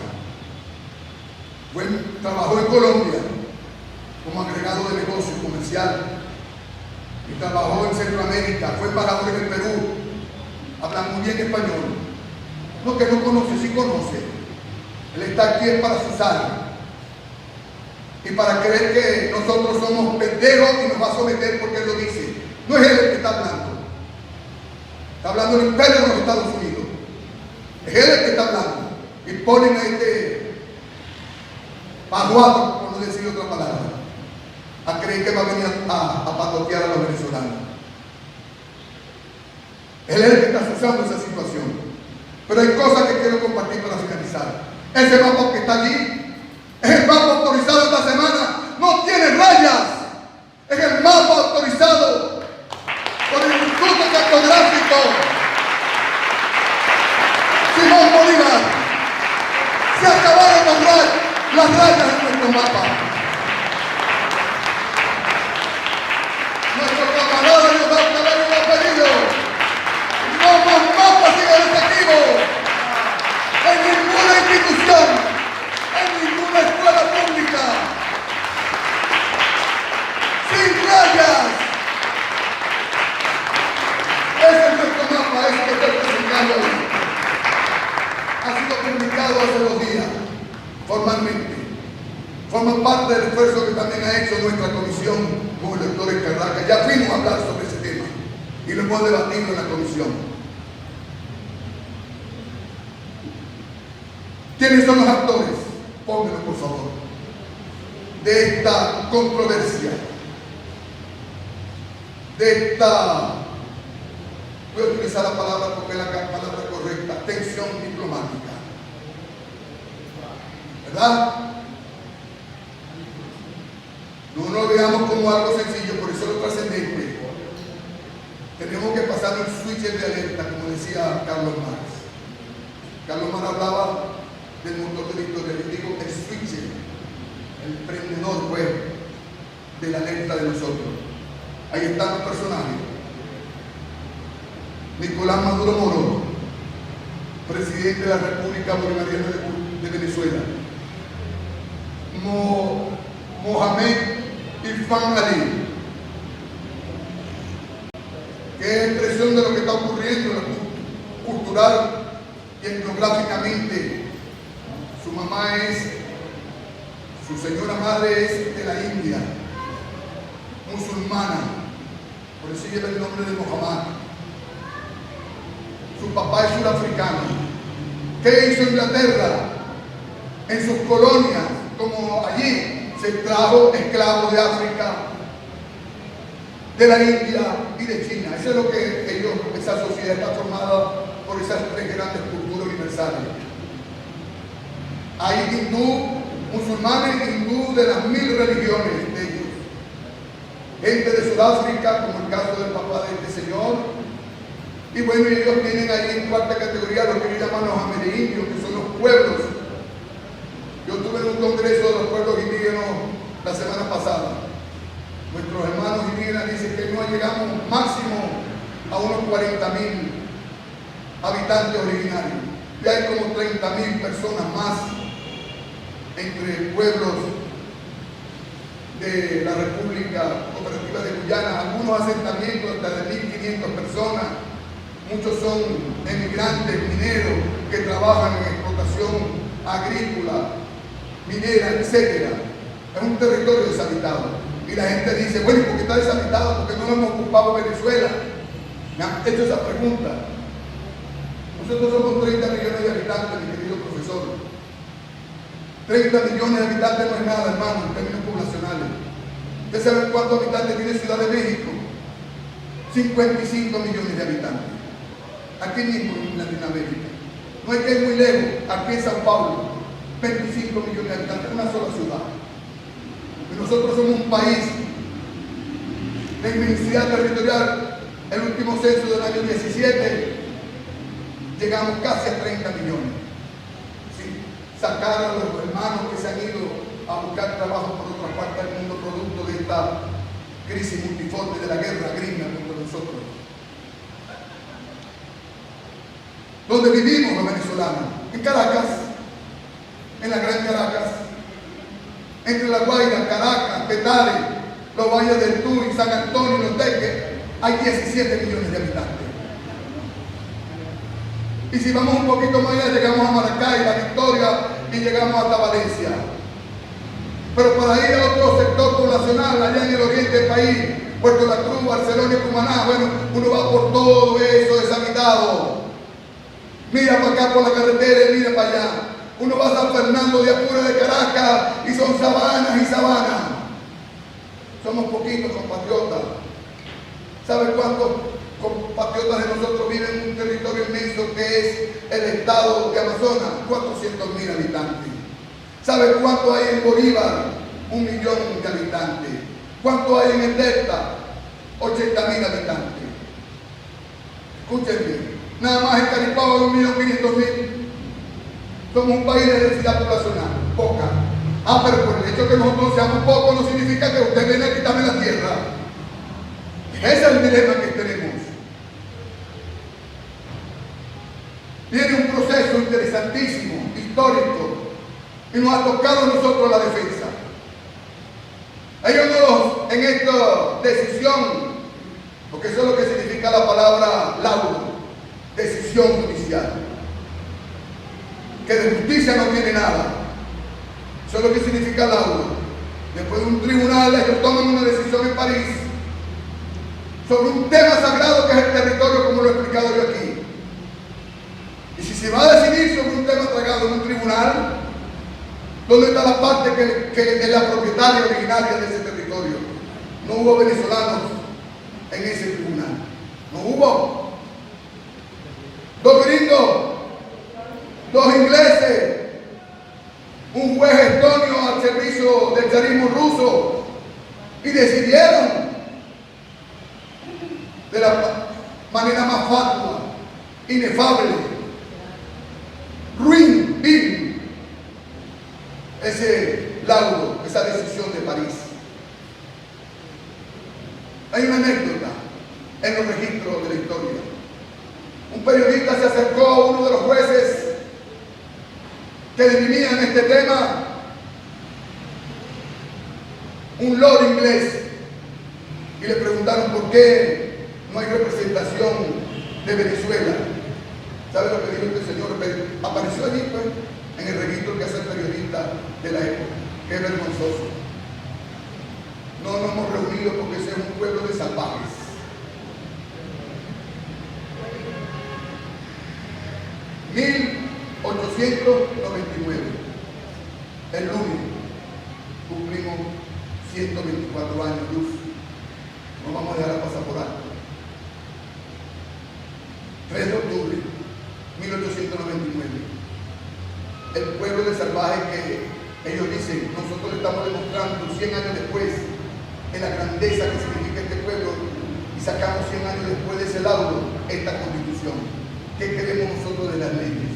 Trabajó en Colombia como agregado de negocio comercial. Y trabajó en Centroamérica. Fue embajador en el Perú. Habla muy bien español. No que no conoce, sí conoce. Él está aquí es para asusar. Y para creer que nosotros somos pendejos y nos va a someter porque él lo dice. No es él el que está hablando. Está hablando el imperio de los Estados Unidos. Es él el que está hablando. Y ponen a este pajuato, por no decir otra palabra, a creer que va a venir a patotear a los venezolanos. Él es el que está usando esa situación. Pero hay cosas que quiero compartir para finalizar. Ese mapa que está allí es el mapa autorizado esta semana. No tiene rayas. Es el mapa autorizado por el Instituto Cartográfico Simón Bolívar. Se acabaron las rayas en nuestro mapa. Nuestro camarada Leonardo Cabello lo ha pedido. No más mapas sin el efectivo. En ninguna institución, en forma parte del esfuerzo que también ha hecho nuestra comisión con el doctor Carrasca. Ya fuimos a hablar sobre ese tema y lo hemos debatido en la comisión. ¿Quiénes son los actores? Pónganlo, por favor, de esta controversia, de esta, voy a utilizar la palabra porque es la palabra correcta, tensión diplomática, ¿verdad? No lo veamos como algo sencillo, por eso lo trascendente. Tenemos que pasar el switch de alerta, como decía Carlos Marx. Carlos Marx hablaba del motor de la historia, les digo el switch, el prendedor, pues, de la alerta de nosotros. Ahí están los personajes. Nicolás Maduro Moro, presidente de la República Bolivariana de Venezuela. Mohamed Irfan Ali, que es expresión de lo que está ocurriendo cultural y etnográficamente. Su mamá su señora madre es de la India, musulmana, por eso lleva el nombre de Mohammed. Su papá es surafricano. ¿Qué hizo Inglaterra en sus colonias? Como allí se trajo esclavos de África, de la India y de China. Eso es lo que esa sociedad está formada por esas tres grandes culturas universales. Hay hindú, musulmanes, hindú de las 1000 religiones de ellos. Gente de Sudáfrica, como el caso del papá de este señor. Y bueno, ellos tienen ahí en cuarta categoría lo que ellos llaman los amerindios, que son los pueblos. Yo estuve en un congreso de los pueblos indígenas la semana pasada. Nuestros hermanos indígenas dicen que no llegamos máximo a unos 40.000 habitantes originarios. Y hay como 30.000 personas más entre pueblos de la República Cooperativa de Guyana. Algunos asentamientos hasta de 1.500 personas. Muchos son emigrantes mineros que trabajan en explotación agrícola, minera, etc. Es un territorio deshabitado. Y la gente dice, bueno, ¿y por qué está deshabitado? ¿Por qué no lo hemos ocupado Venezuela? Me han hecho esa pregunta. Nosotros somos 30 millones de habitantes, mi querido profesor. 30 millones de habitantes no es nada, hermano, en términos poblacionales. ¿Ustedes saben cuántos habitantes tiene Ciudad de México? 55 millones de habitantes. Aquí mismo en Latinoamérica. No hay que ir muy lejos, aquí en Sao Paulo, 25 millones de habitantes, una sola ciudad. Y nosotros somos un país de inmensidad territorial. El último censo del año 17, llegamos casi a 30 millones. ¿Sí? Sacar a los hermanos que se han ido a buscar trabajo por otras partes del mundo, producto de esta crisis multiforme de la guerra gringa contra nosotros. Donde vivimos los venezolanos, en Caracas, en la Gran Caracas, entre La Guaira, Caracas, Petare, los valles del Tuy, San Antonio, Los Teques, hay 17 millones de habitantes. Y si vamos un poquito más allá, llegamos a Maracay, La Victoria y llegamos hasta Valencia. Pero para ir a otro sector poblacional, allá en el oriente del país, Puerto La Cruz, Barcelona y Cumaná, bueno, uno va por todo eso deshabitado. Mira para acá por la carretera y mira para allá. Uno va a San Fernando de Apure de Caracas y son sabanas y sabanas. Somos poquitos compatriotas. ¿Saben cuántos compatriotas de nosotros viven en un territorio inmenso que es el estado de Amazonas? 400.000 habitantes. ¿Saben cuánto hay en Bolívar? 1 millón de habitantes. ¿Cuánto hay en el Delta? 80.000 habitantes. Escuchen bien. Nada más en Caripao 1.500.000. Somos un país de densidad poblacional, poca. Pero por el hecho de que nosotros seamos pocos no significa que usted viene a quitarme la tierra. Ese es el dilema que tenemos. Viene un proceso interesantísimo, histórico, y nos ha tocado a nosotros la defensa. Ellos en esta decisión, porque eso es lo que significa la palabra laudo, decisión judicial, que de justicia no tiene nada. Eso es lo que significa laudo. después de un tribunal, ellos toman una decisión en París sobre un tema sagrado que es el territorio, como lo he explicado yo aquí. Y si se va a decidir sobre un tema sagrado en un tribunal, ¿dónde está la parte que es la propietaria originaria de ese territorio? No hubo venezolanos en ese tribunal. No hubo. Dos gringos, dos ingleses, un juez estonio al servicio del zarismo ruso, y decidieron de la manera más fatua, inefable, ruin, vil, ese laudo, esa decisión de París. Hay una anécdota en los registros de la historia. Un periodista se acercó a uno de los jueces que dirimían este tema, un lord inglés, y le preguntaron por qué no hay representación de Venezuela. ¿Sabe lo que dijo este señor? Apareció allí, pues, en el registro que hace el periodista de la época. Qué vergonzoso. No nos hemos reunido porque ese es un pueblo de salvajes. En 1899, el lunes, cumplimos 124 años luz. No vamos a dejar pasar por alto. 3 de octubre, 1899. El pueblo de salvajes que ellos dicen, nosotros le estamos demostrando 100 años después en la grandeza que significa este pueblo, y sacamos 100 años después de ese laudo esta constitución. ¿Qué queremos nosotros de las leyes?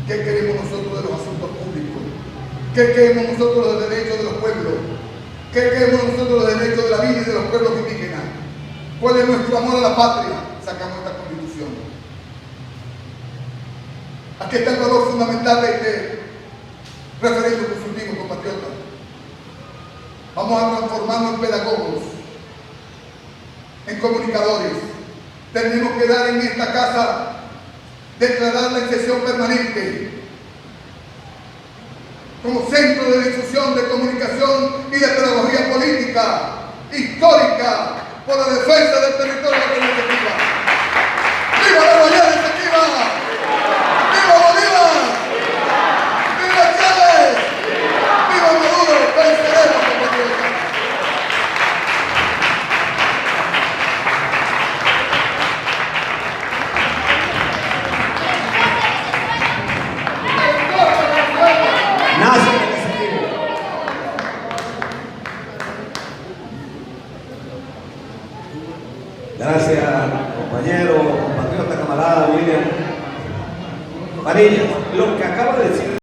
¿Qué queremos nosotros de los asuntos públicos? ¿Qué queremos nosotros de los derechos de los pueblos? ¿Qué queremos nosotros de los derechos de la vida y de los pueblos indígenas? ¿Cuál es nuestro amor a la patria? Sacamos esta constitución. Aquí está el valor fundamental de este referéndum consultivo, compatriotas. Vamos a transformarnos en pedagogos, en comunicadores. Tenemos que dar en esta casa, declararla en sesión permanente como centro de difusión, de comunicación y de pedagogía política, histórica, por la defensa del territorio de la iniciativa. ¡Viva la Guayana Iniciativa! ¡Viva Bolívar! ¡Viva Chávez! ¡Viva Maduro! ¡Venceremos, compatriotas! Nace la iniciativa. Gracias, compañero, compatriota, camarada William Fariñas. Lo que acaba de decir